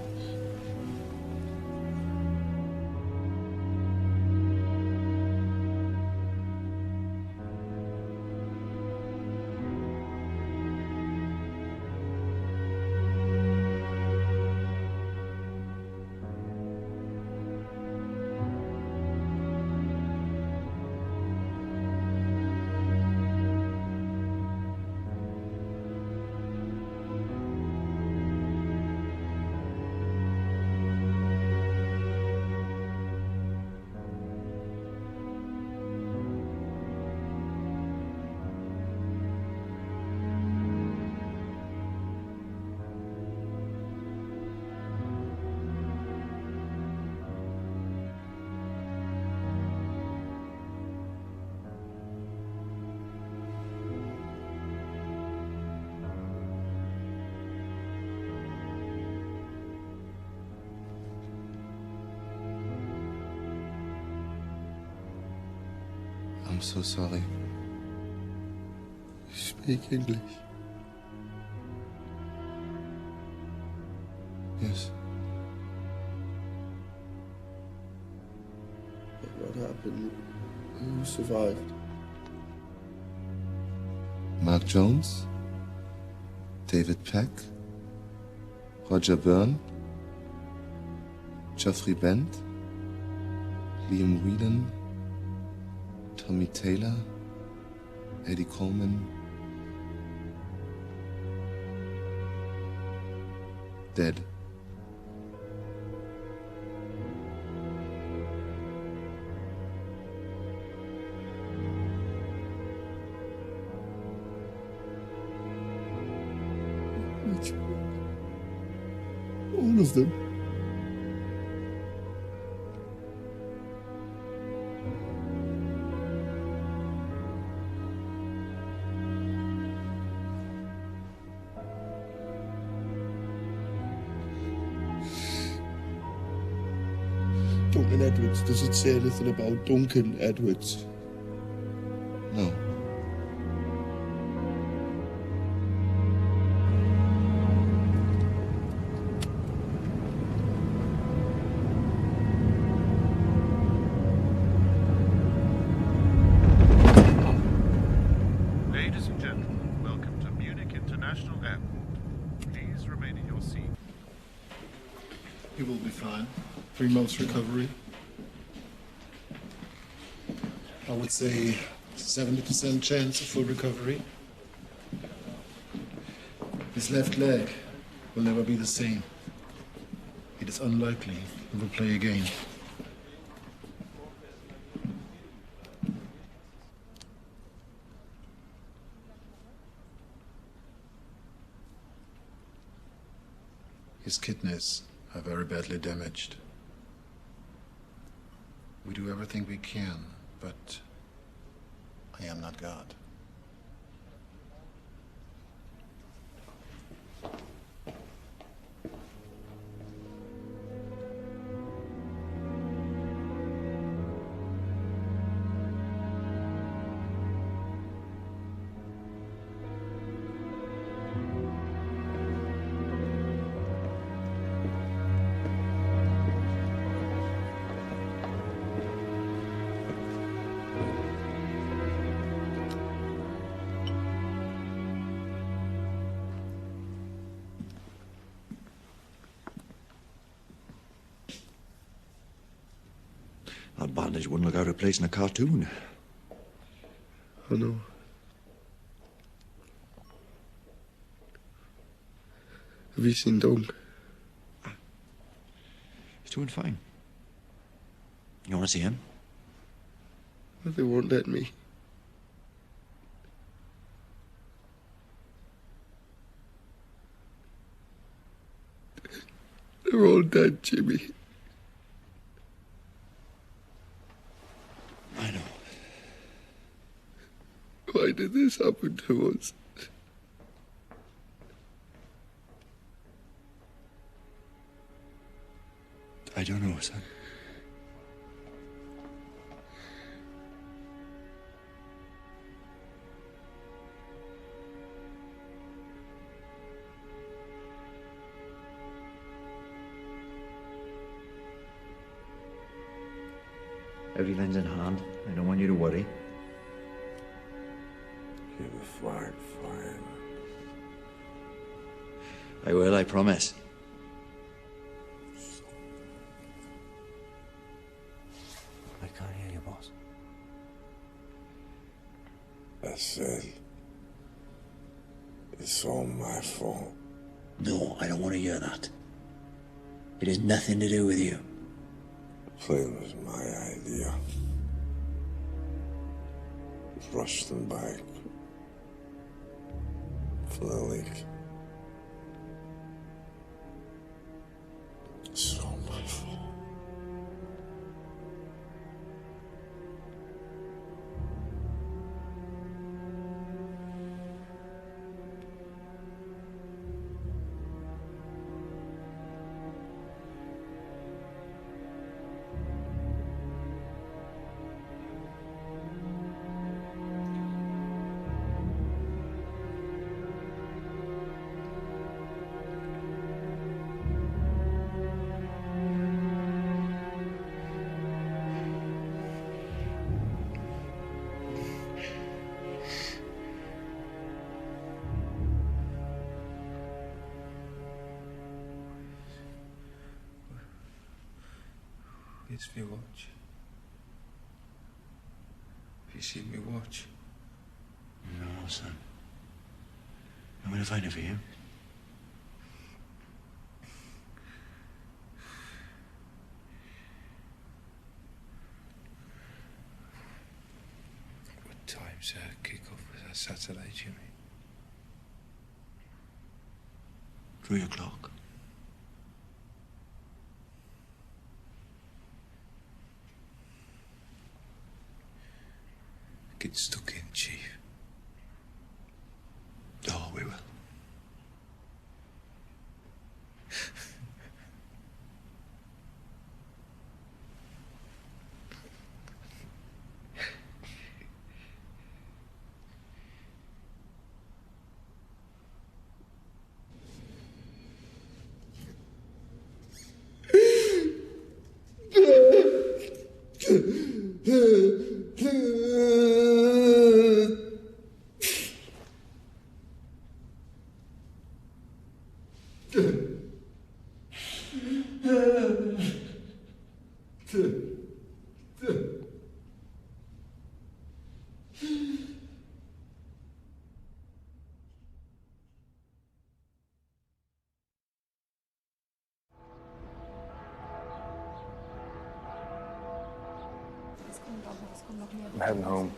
Speaker 3: I'm so sorry. You speak English? Yes. But what happened? Who survived? Mark Jones? David Peck? Roger Byrne? Geoffrey Bent? Liam Whedon? Tommy Taylor, Eddie Coleman, dead. All of them.
Speaker 4: Duncan Edwards. Does it say anything about Duncan Edwards? No.
Speaker 5: Ladies and gentlemen, welcome to Munich International Airport. Please remain in your seat.
Speaker 4: He will be fine. 3 months recovery. I would say 70% chance of full recovery. His left leg will never be the same. It is unlikely he will play again. His kidneys are very badly damaged. We do everything we can, but I am not God.
Speaker 6: That bandage wouldn't look out of place in a cartoon.
Speaker 4: I know. Have you seen Dunk?
Speaker 6: He's doing fine. You want to see him?
Speaker 4: Well, they won't let me. They're all dead, Jimmy.
Speaker 6: I know.
Speaker 4: Why did this happen to us?
Speaker 6: I don't know, son. Everything's in hand. I don't want you to worry.
Speaker 9: Keep a flag flying.
Speaker 6: I will, I promise.
Speaker 13: I can't hear you, boss.
Speaker 9: I said, it's all my fault.
Speaker 6: No, I don't want to hear that. It has nothing to do with you.
Speaker 9: The plane was my idea. Rushed them back for the leak. It's all my fault.
Speaker 11: Where's my watch? Have you seen me watch?
Speaker 6: No, son. I'm going to find it for you.
Speaker 11: What time's kick-off was that Saturday, Jimmy?
Speaker 6: 3 o'clock.
Speaker 11: Get stuck in, Chief.
Speaker 6: Oh, we will.
Speaker 10: I'm heading home.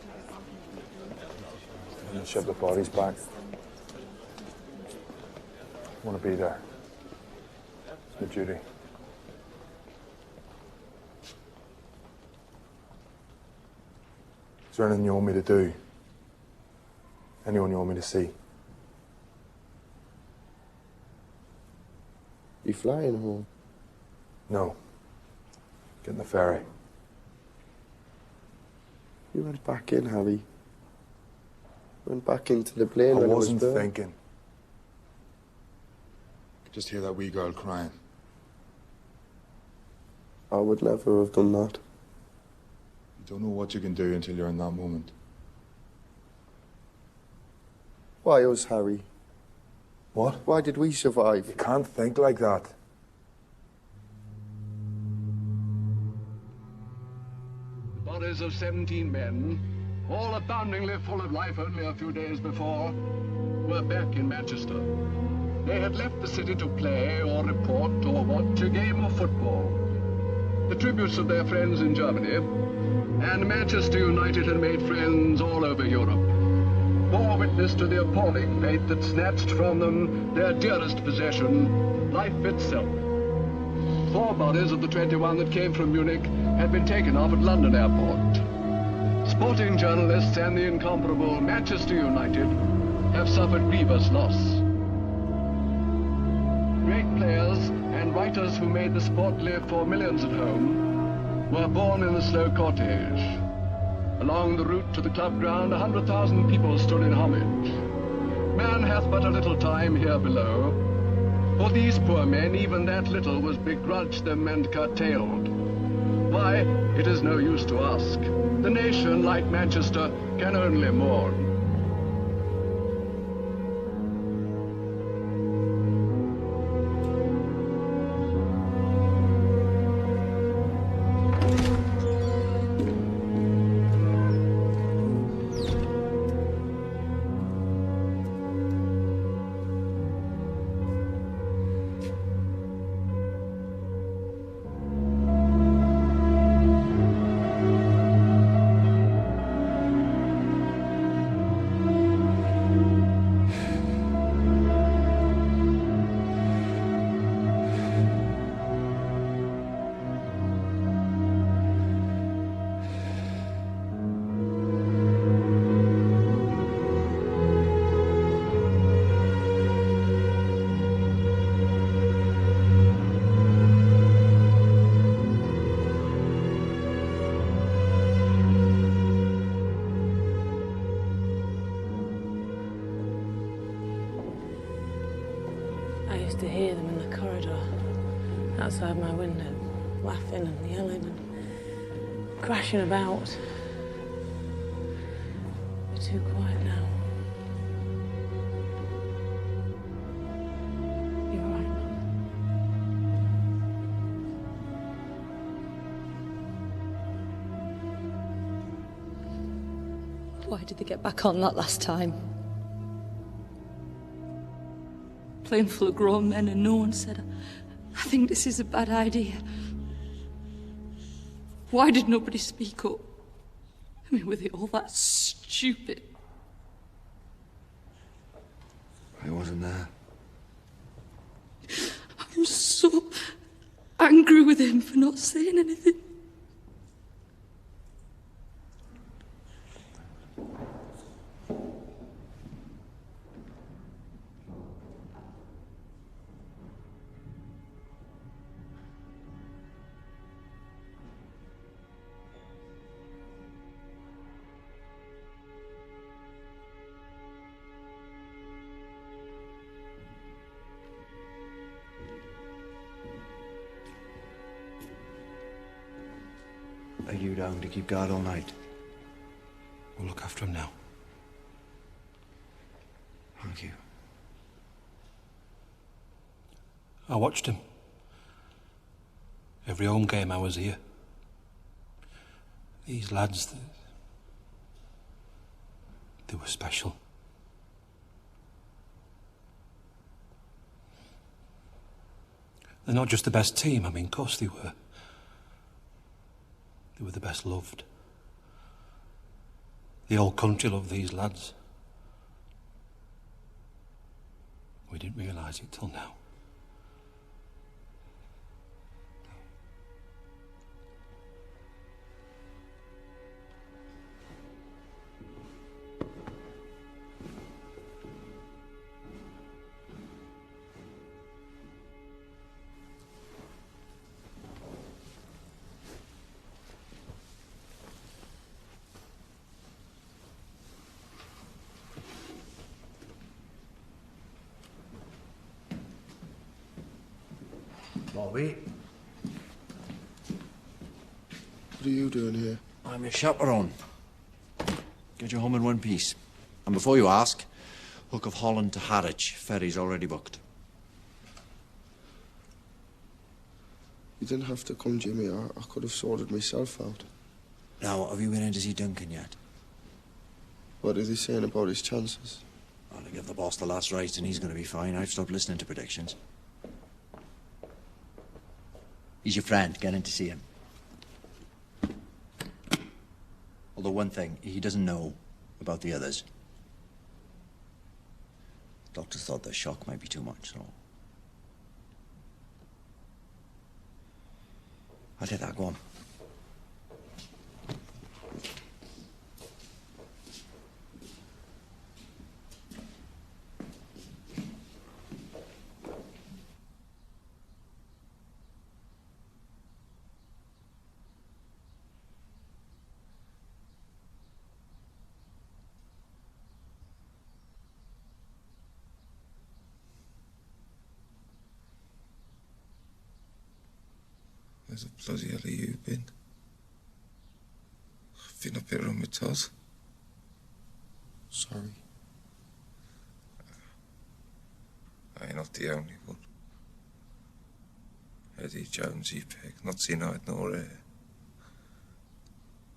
Speaker 10: I'm gonna ship the bodies back. I want to be there. It's my duty. Is there anything you want me to do? Anyone you want me to see?
Speaker 3: You flying home?
Speaker 10: No. Getting the ferry.
Speaker 3: You went back in, Harry. Went back into the plane.
Speaker 10: I
Speaker 3: when
Speaker 10: wasn't
Speaker 3: it was
Speaker 10: thinking. I could just hear that wee girl crying.
Speaker 3: I would never have done that.
Speaker 10: You don't know what you can do until you're in that moment.
Speaker 3: Why us, Harry?
Speaker 10: What?
Speaker 3: Why did we survive?
Speaker 10: You can't think like that.
Speaker 8: The bodies of 17 men, all aboundingly full of life only a few days before, were back in Manchester. They had left the city to play or report or watch a game of football. The tributes of their friends in Germany, and Manchester United had made friends all over Europe, bore witness to the appalling fate that snatched from them their dearest possession, life itself. 4 bodies of the 21 that came from Munich had been taken off at London Airport. Sporting journalists and the incomparable Manchester United have suffered grievous loss. Great players and writers who made the sport live for millions at home were born in the slow cortege. Along the route to the club ground, 100,000 people stood in homage. Man hath but a little time here below. For these poor men, even that little was begrudged them and curtailed. Why, it is no use to ask. The nation, like Manchester, can only mourn.
Speaker 14: To hear them in the corridor outside my window, laughing and yelling and crashing about. They're too quiet now. You're right, Mum.
Speaker 21: Why did they get back on that last time? Plane full of grown men and no one said, I think this is a bad idea. Why did nobody speak up? I mean, were they all that stupid?
Speaker 3: I wasn't there.
Speaker 21: I'm so angry with him for not saying anything.
Speaker 3: Are you down to keep guard all night?
Speaker 16: We'll look after him now.
Speaker 3: Thank you.
Speaker 16: I watched him. Every home game I was here. These lads, they were special. They're not just the best team, I mean, of course they were. They were the best loved. The whole country loved these lads. We didn't realise it till now.
Speaker 6: Bobby.
Speaker 3: What are you doing here?
Speaker 6: I'm your chaperone. Get you home in one piece. And before you ask, Hook of Holland to Harwich. Ferry's already booked.
Speaker 3: You didn't have to come, Jimmy. I could have sorted myself out.
Speaker 6: Now, have you been in to see Duncan yet?
Speaker 3: What are they saying about his chances?
Speaker 6: Well, to give the boss the last rites and he's going to be fine. I've stopped listening to predictions. He's your friend. Get in to see him. Although one thing, he doesn't know about the others. Doctors thought the shock might be too much, so... I'll take that. Go on.
Speaker 3: Where the bloody hell have you been? I've been up here on my toes. Sorry. I'm not the only one. Eddie, Jonesy, Peg, not seen eye nor ear.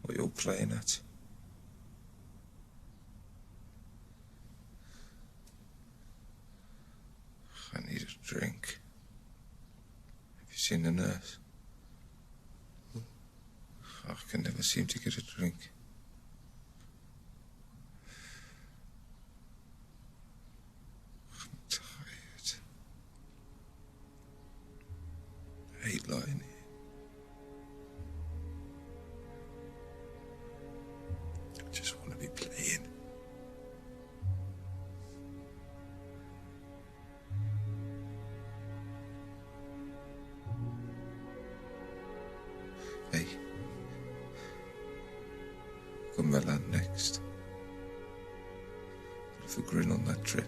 Speaker 3: What you're playing at. I need a drink. Have you seen the nurse? I can never seem to get a drink. I'm tired. I hate lying here. I just want to be playing. Hey. Come my land next. With a grin on that trip.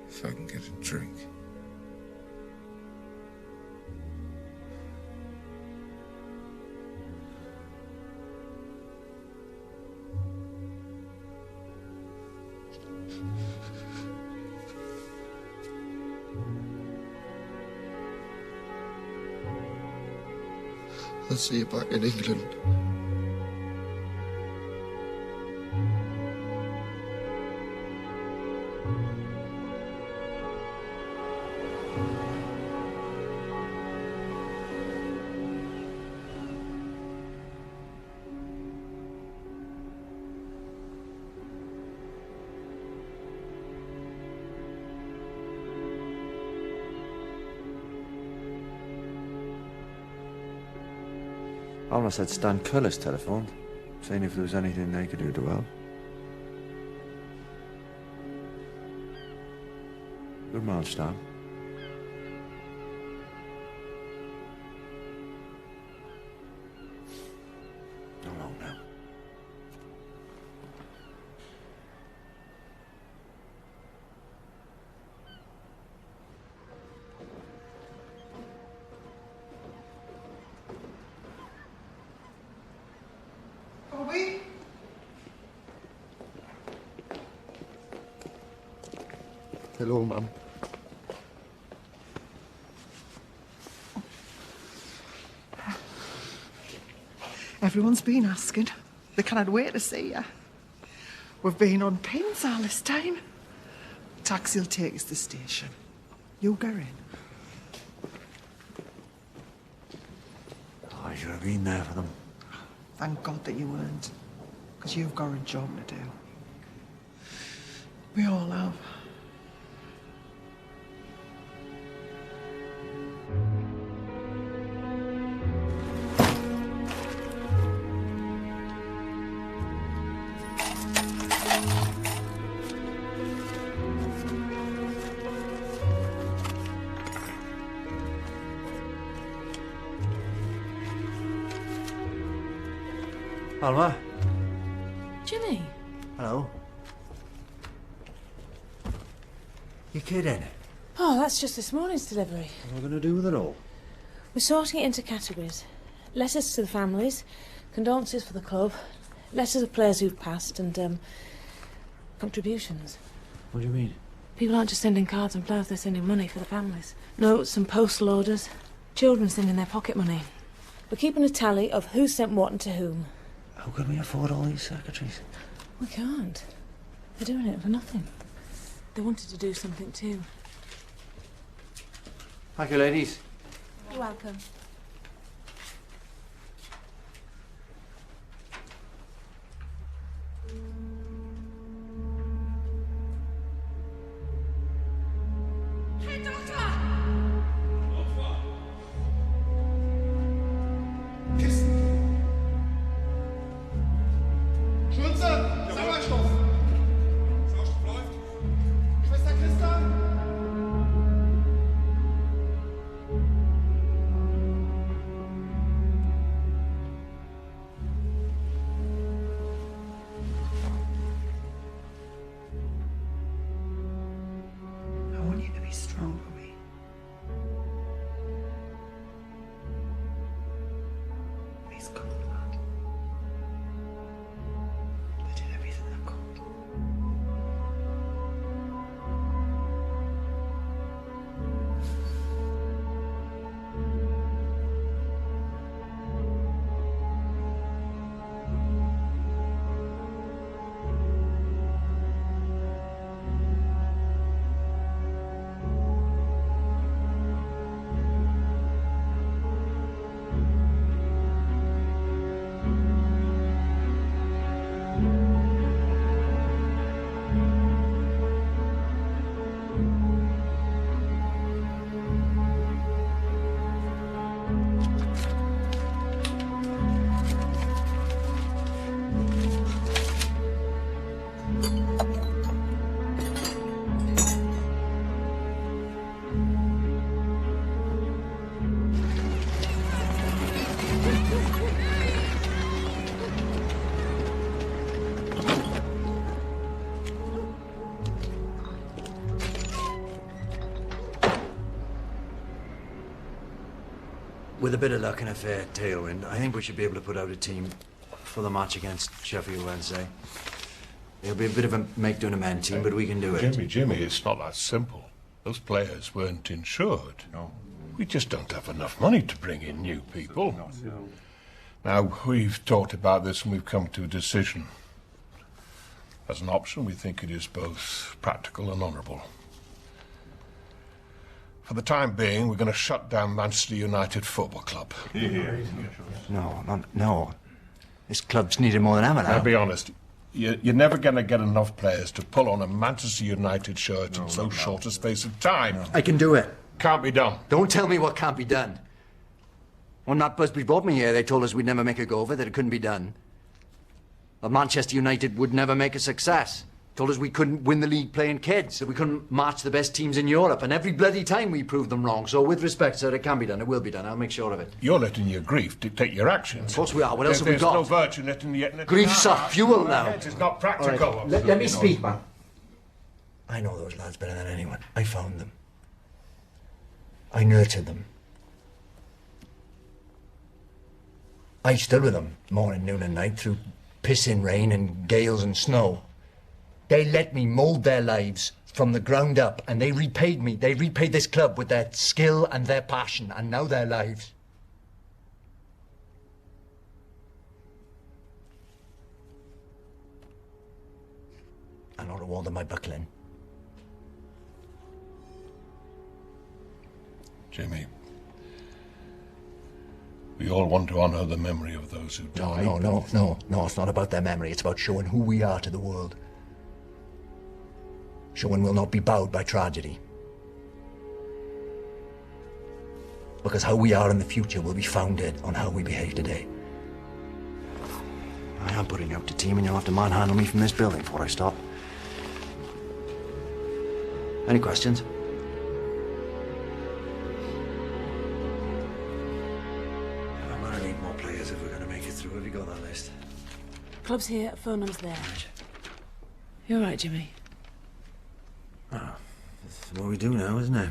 Speaker 3: If I can get a drink. I'll see you back in England.
Speaker 6: I almost had Stan Cullis telephoned, saying if there was anything they could do to help. Good man, Stan. No, no.
Speaker 4: Hello, Mum.
Speaker 15: Everyone's been asking. They cannot wait to see you. We've been on pins all this time. Taxi will take us to the station. You go in.
Speaker 6: I should have been there for them.
Speaker 15: Thank God that you weren't, because you've got a job to do. We all have.
Speaker 6: Alma?
Speaker 14: Jimmy?
Speaker 6: Hello? You kidding?
Speaker 14: Oh, that's just this morning's delivery.
Speaker 6: What are we going to do with it all?
Speaker 14: We're sorting it into categories. Letters to the families, condolences for the club, letters of players who've passed, and, contributions.
Speaker 6: What do you mean?
Speaker 14: People aren't just sending cards and flowers, they're sending money for the families. Notes and postal orders. Children sending their pocket money. We're keeping a tally of who sent what and to whom.
Speaker 6: How can we afford all these secretaries?
Speaker 14: We can't. They're doing it for nothing. They wanted to do something too.
Speaker 6: Thank you, ladies.
Speaker 14: You're welcome.
Speaker 6: With a bit of luck and a fair tailwind, I think we should be able to put out a team for the match against Sheffield Wednesday. It'll be a bit of a make-done-a-man team, but we can do it.
Speaker 5: Jimmy, it's not that simple. Those players weren't insured. No. We just don't have enough money to bring in new people. No. Now, we've talked about this and we've come to a decision. As an option, we think it is both practical and honourable. For the time being, we're going to shut down Manchester United Football Club.
Speaker 6: No. This club's needed more than ever now.
Speaker 5: I'll be honest. You're never going to get enough players to pull on a Manchester United shirt in so short a space of time.
Speaker 6: I can do it.
Speaker 5: Can't be done.
Speaker 6: Don't tell me what can't be done. When Nat Busby brought me here, they told us we'd never make a go of it, that it couldn't be done. That Manchester United would never make a success. Told us we couldn't win the league playing kids, that we couldn't match the best teams in Europe, and every bloody time we proved them wrong. So with respect, sir, it can be done, it will be done, I'll make sure of it.
Speaker 5: You're letting your grief dictate your actions.
Speaker 6: Of course we are, what else have we got?
Speaker 5: There's no virtue letting the...
Speaker 6: Grief's off fuel now.
Speaker 5: It's not practical.
Speaker 6: Right. Let me speak, man. I know those lads better than anyone. I found them. I nurtured them. I stood with them morning, noon and night through pissing rain and gales and snow. They let me mould their lives from the ground up, and they repaid me. They repaid this club with their skill and their passion, and now their lives. I don't reward them by buckling.
Speaker 5: Jimmy, we all want to honour the memory of those who died.
Speaker 6: No, it's not about their memory. It's about showing who we are to the world. Showing we'll not be bowed by tragedy. Because how we are in the future will be founded on how we behave today. I am putting out the team, and you'll have to manhandle me from this building before I stop. Any questions? I'm gonna need more players if we're gonna make it through. Have you got that list?
Speaker 14: Club's here, phone number's there. You all right, Jimmy?
Speaker 6: Oh, that's what we do now, isn't it?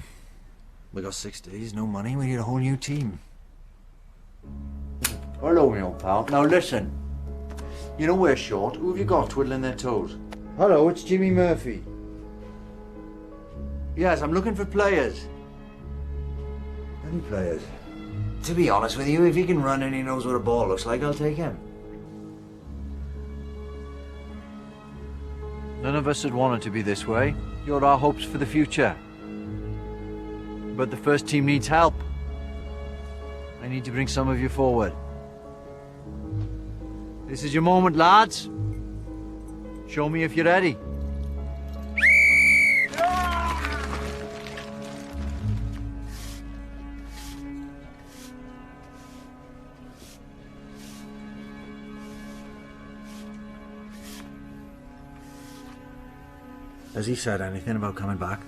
Speaker 6: We got 6 days, no money, we need a whole new team. Hello, my old pal. Now listen. You know we're short. Who have you got twiddling their toes?
Speaker 20: Hello, it's Jimmy Murphy.
Speaker 6: Yes, I'm looking for players.
Speaker 20: Any players?
Speaker 6: To be honest with you, if he can run and he knows what a ball looks like, I'll take him. None of us had wanted to be this way. You're our hopes for the future. But the first team needs help. I need to bring some of you forward. This is your moment, lads. Show me if you're ready. Has he said anything about coming back?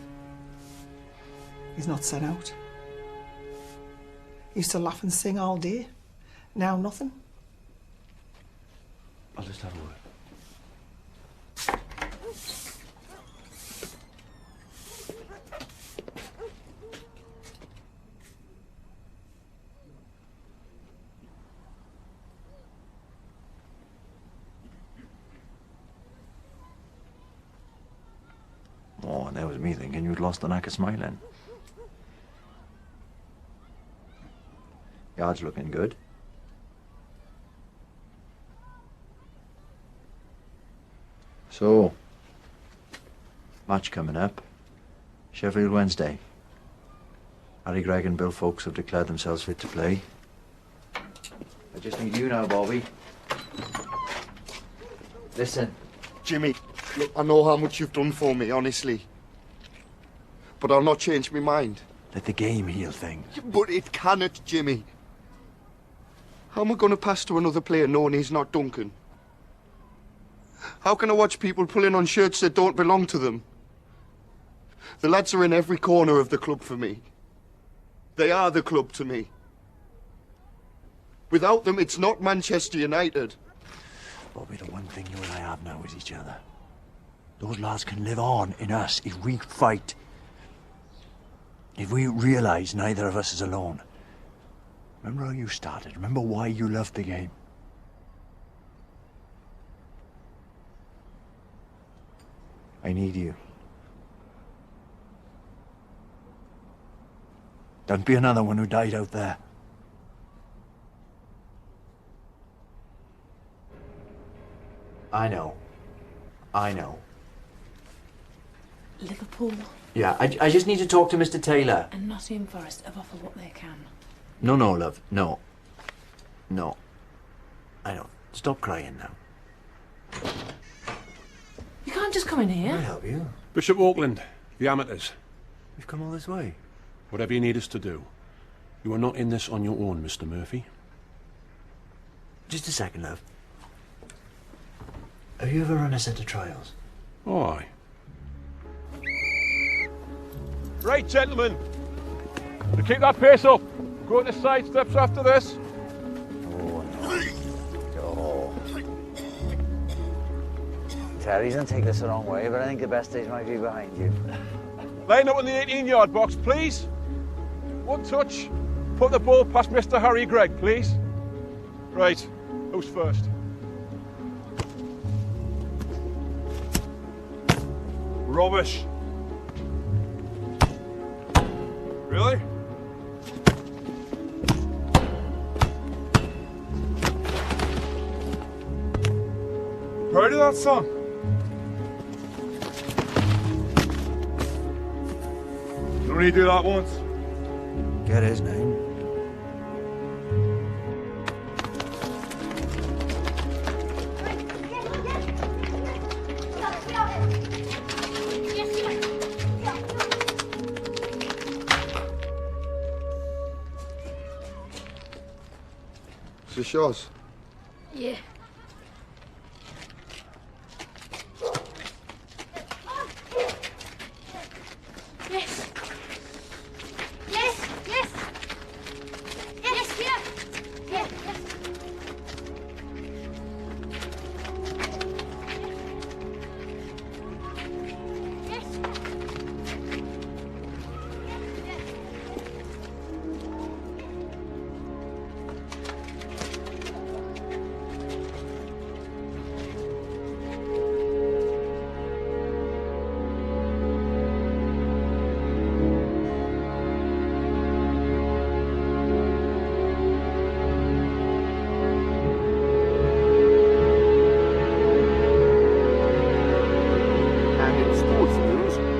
Speaker 15: He's not set out. He used to laugh and sing all day. Now nothing.
Speaker 6: I'll just have a word. Oh, and that was me thinking you'd lost the knack of smiling. Yard's looking good. So, match coming up. Sheffield Wednesday. Harry Gregg and Bill Foulkes have declared themselves fit to play. I just need you now, Bobby. Listen.
Speaker 4: Jimmy, look, I know how much you've done for me, honestly. But I'll not change my mind.
Speaker 6: Let the game heal things.
Speaker 4: But it cannot, Jimmy. How am I going to pass to another player knowing he's not Duncan? How can I watch people pulling on shirts that don't belong to them? The lads are in every corner of the club for me. They are the club to me. Without them, it's not Manchester United.
Speaker 6: Bobby, the one thing you and I have now is each other. Those lads can live on in us if we fight. If we realise neither of us is alone. Remember how you started? Remember why you loved the game? I need you. Don't be another one who died out there. I know.
Speaker 14: Liverpool
Speaker 6: Yeah, I just need to talk to Mr. Taylor.
Speaker 14: and Nottingham Forest have offered what they can.
Speaker 6: No, love. No. I know. Stop crying now.
Speaker 14: You can't just come in here.
Speaker 6: I'll help you.
Speaker 16: Bishop Auckland, the amateurs.
Speaker 6: You've come all this way.
Speaker 16: Whatever you need us to do. You are not in this on your own, Mr. Murphy.
Speaker 6: Just a second, love. Have you ever run a set of trials?
Speaker 16: Oh, aye.
Speaker 7: Right, gentlemen. To keep that pace up. Go to the side steps after this.
Speaker 6: Terry, don't take this the wrong way, but I think the best days might be behind you.
Speaker 7: Line up in the 18-yard box, please. One touch. Put the ball past Mr. Harry Gregg, please. Right. Who's first? Rubbish. Really? Heard of that song? You only do that once.
Speaker 20: Get his name.
Speaker 4: Is this yours?
Speaker 21: Yeah. Yes. Yes, yes. Yes, yeah. Yeah, yes.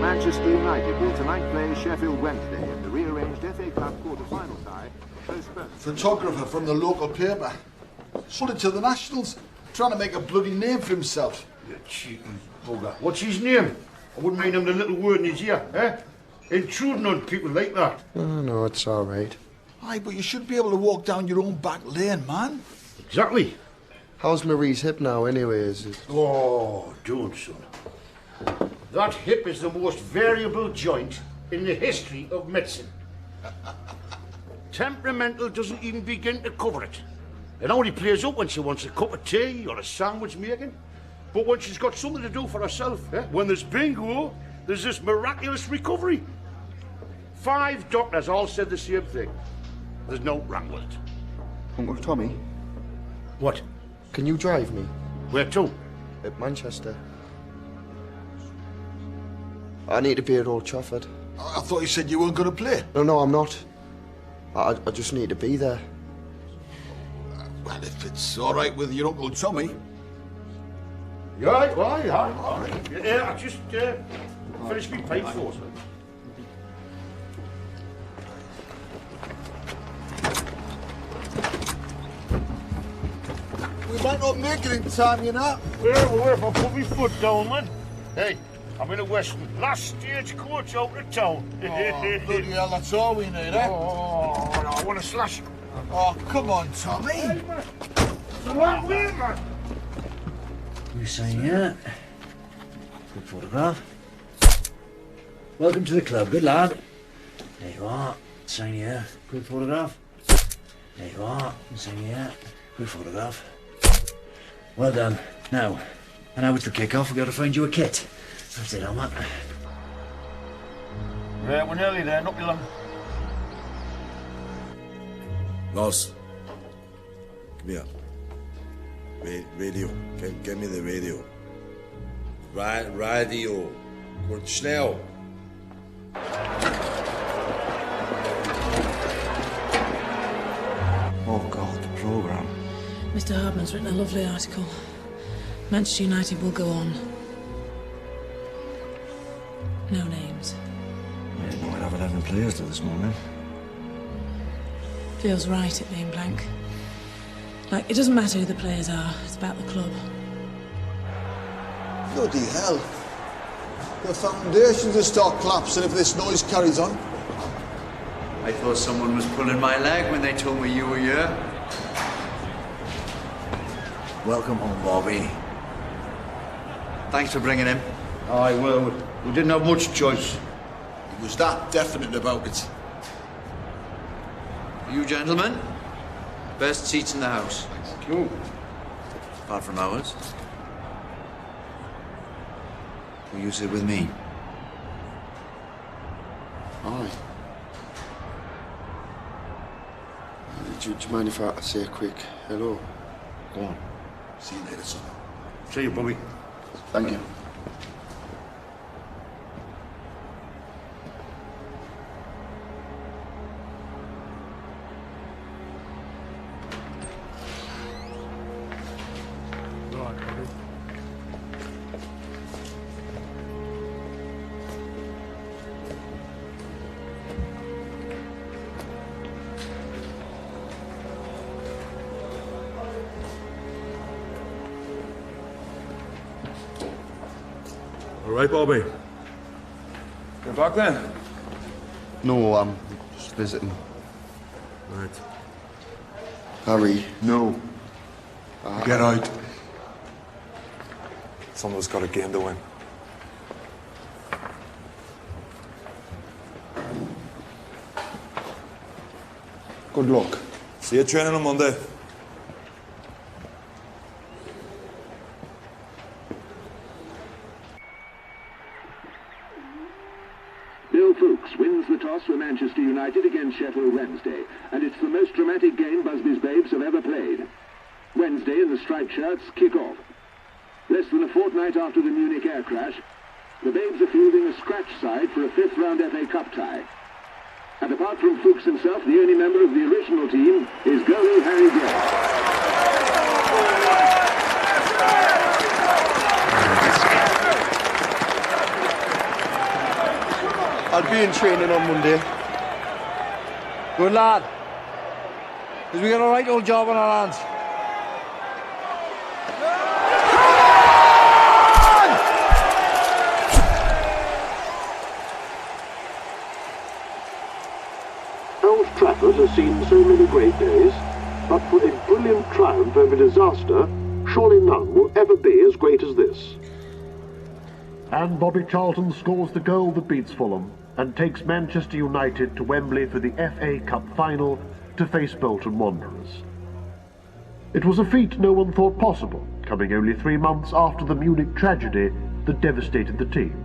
Speaker 18: Manchester United will tonight play Sheffield Wednesday in the rearranged FA Cup quarter-final tie.
Speaker 4: Photographer from the local paper. Sold it to the Nationals. Trying to make a bloody name for himself.
Speaker 17: You cheeky bugger. What's his name? I wouldn't mind him the little word in his ear, eh? Intruding on people like that.
Speaker 4: No, it's all right. Aye, but you should be able to walk down your own back lane, man.
Speaker 17: Exactly.
Speaker 4: How's Marie's hip now, anyways?
Speaker 17: Oh, don't, son. That hip is the most variable joint in the history of medicine. Temperamental doesn't even begin to cover it. It only plays up when she wants a cup of tea or a sandwich making. But when she's got something to do for herself, when there's bingo, there's this miraculous recovery. 5 doctors all said the same thing. There's no wrong with it.
Speaker 4: Uncle Tommy?
Speaker 17: What?
Speaker 4: Can you drive me?
Speaker 17: Where to?
Speaker 4: At Manchester. I need to be at Old Trafford. I thought you said you weren't going to play. No, I'm not. I just need to be there. Well, if it's all right with your Uncle Tommy.
Speaker 17: You all right? All right. Yeah, I just finished my pipe for us.
Speaker 4: We might not make it in time, you know.
Speaker 17: Well, if I put my foot down, man. Hey, I'm in a Western. Last stage coach out of town.
Speaker 4: Oh, bloody hell, that's all we need, eh?
Speaker 17: Oh, no, I want to slash.
Speaker 4: Oh, come on, Tommy.
Speaker 17: What way, man?
Speaker 20: You saying yeah? Good photograph. Welcome to the club, good lad. There you are. Saying yeah. Good photograph. There you are. Saying yeah. Good photograph. Well done. Now, and now it's the kick-off. We've got to find you a kit. That's it, Matt.
Speaker 17: Right, we're nearly there. Not be long.
Speaker 3: Ross, come here. Radio. Give me the radio. Radio. Word snel.
Speaker 20: Oh, God, the programme.
Speaker 14: Mr. Hardman's written a lovely article. Manchester United will go on. No names.
Speaker 20: I didn't know I'd have 11 players till this morning.
Speaker 14: Feels right it being blank. Like, it doesn't matter who the players are, it's about the club.
Speaker 4: Bloody hell. The foundations will start collapsing if this noise carries on.
Speaker 6: I thought someone was pulling my leg when they told me you were here. Welcome home, Bobby. Thanks for bringing him.
Speaker 17: Aye, well, we didn't have much choice.
Speaker 4: He was that definite about it.
Speaker 6: You gentlemen, best seats in the house.
Speaker 17: Thank you.
Speaker 6: Apart from ours. Will you sit with me?
Speaker 4: Aye. Do you mind if I say a quick hello?
Speaker 17: Go on.
Speaker 4: See you later, son.
Speaker 17: See you, Bobby.
Speaker 4: Thank you.
Speaker 16: All right, Bobby.
Speaker 7: Go back then?
Speaker 4: No, I'm just visiting.
Speaker 16: Right.
Speaker 4: Harry, no.
Speaker 7: Get out. Someone's got a game to win. Good luck. See you training on Monday.
Speaker 2: Bill Fuchs wins the toss for Manchester United against Sheffield Wednesday, and it's the most dramatic game Busby's Babes have ever played. Wednesday and the striped shirts kick off. Less than a fortnight after the Munich air crash, the Babes are fielding a scratch side for a fifth-round FA Cup tie. And apart from Fuchs himself, the only member of the original team is goalie Harry Gregg.
Speaker 4: I'll be in training on Monday.
Speaker 6: Good lad. Because we got a right old job on our hands.
Speaker 2: Old Trafford has seen so many great days, but for a brilliant triumph over disaster, surely none will ever be as great as this.
Speaker 1: And Bobby Charlton scores the goal that beats Fulham and takes Manchester United to Wembley for the FA Cup final to face Bolton Wanderers. It was a feat no one thought possible, coming only 3 months after the Munich tragedy that devastated the team.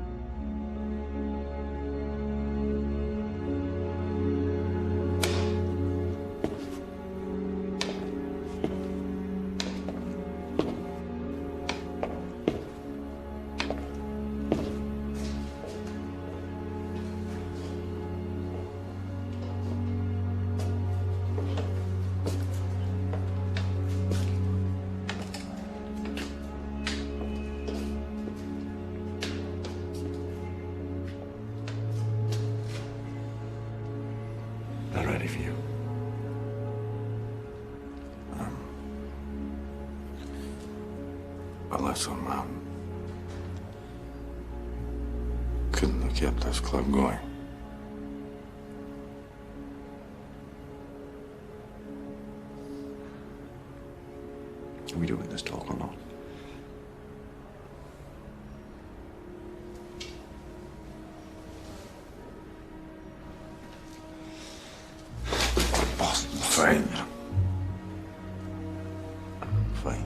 Speaker 7: Not ready for you. Well, listen, couldn't have kept this club going. Are we doing this talk or not? Fine. Fine.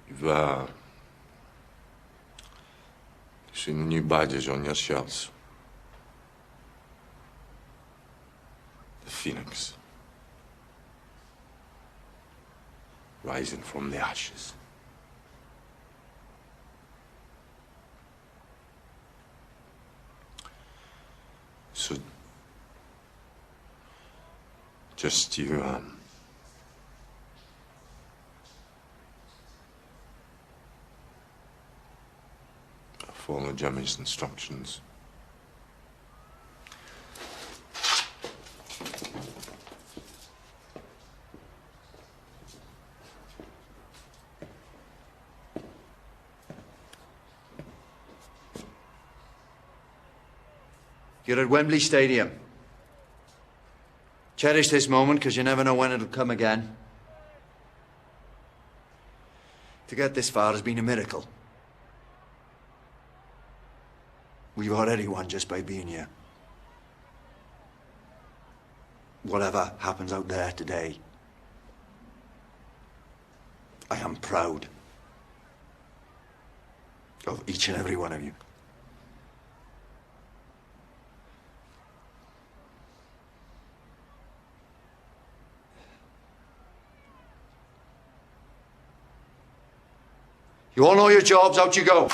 Speaker 7: You've seen new badges on your shirts. The Phoenix. Rising from the ashes. So, just you, follow Jimmy's instructions.
Speaker 6: You're at Wembley Stadium. Cherish this moment, because you never know when it'll come again. To get this far has been a miracle. We've already won just by being here. Whatever happens out there today, I am proud of each and every one of you. You all know your jobs, out you go.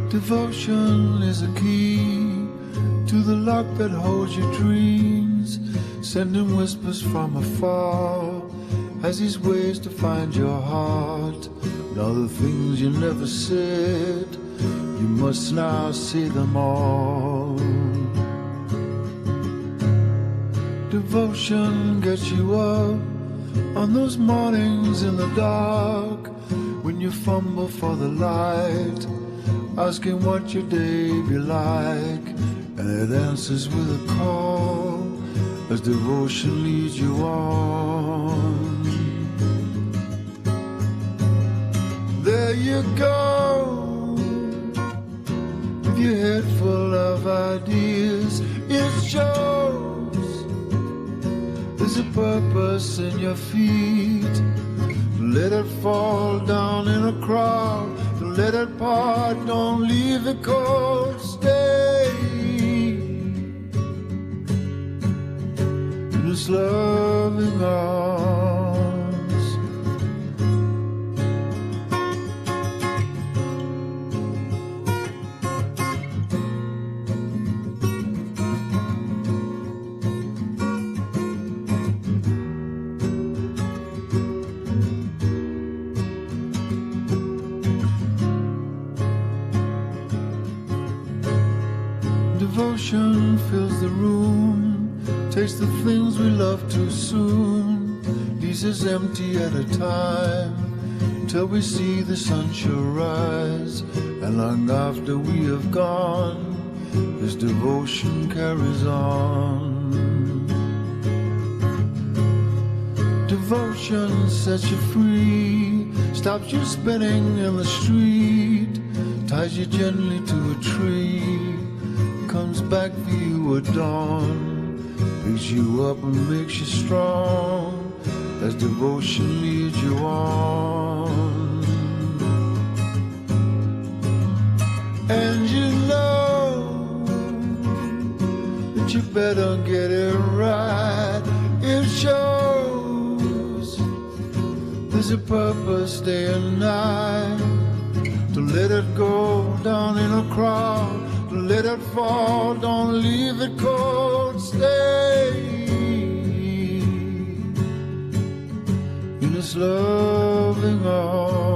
Speaker 19: Devotion is a key to the lock that holds your dreams, sending whispers from afar as these ways to find your heart. And all the things you never said, you must now say them all. Devotion gets you up on those mornings in the dark when you fumble for the light, asking what your day be like, and it answers with a call as devotion leads you on. There you go, with your head full of ideas. It shows there's a purpose in your feet. Let it fall down in a crowd. Don't let it part, don't leave it cold. Stay in His loving arms. Devotion fills the room, takes the things we love too soon, these spaces empty at a time, till we see the sun shall rise. And long after we have gone, this devotion carries on. Devotion sets you free, stops you spinning in the street, ties you gently to a tree, comes back for you at dawn, picks you up and makes you strong, as devotion leads you on. And you know that you better get it right. It shows there's a purpose day and night, to let it go down in a crowd, to let it fall, don't leave it cold, stay in this loving arms.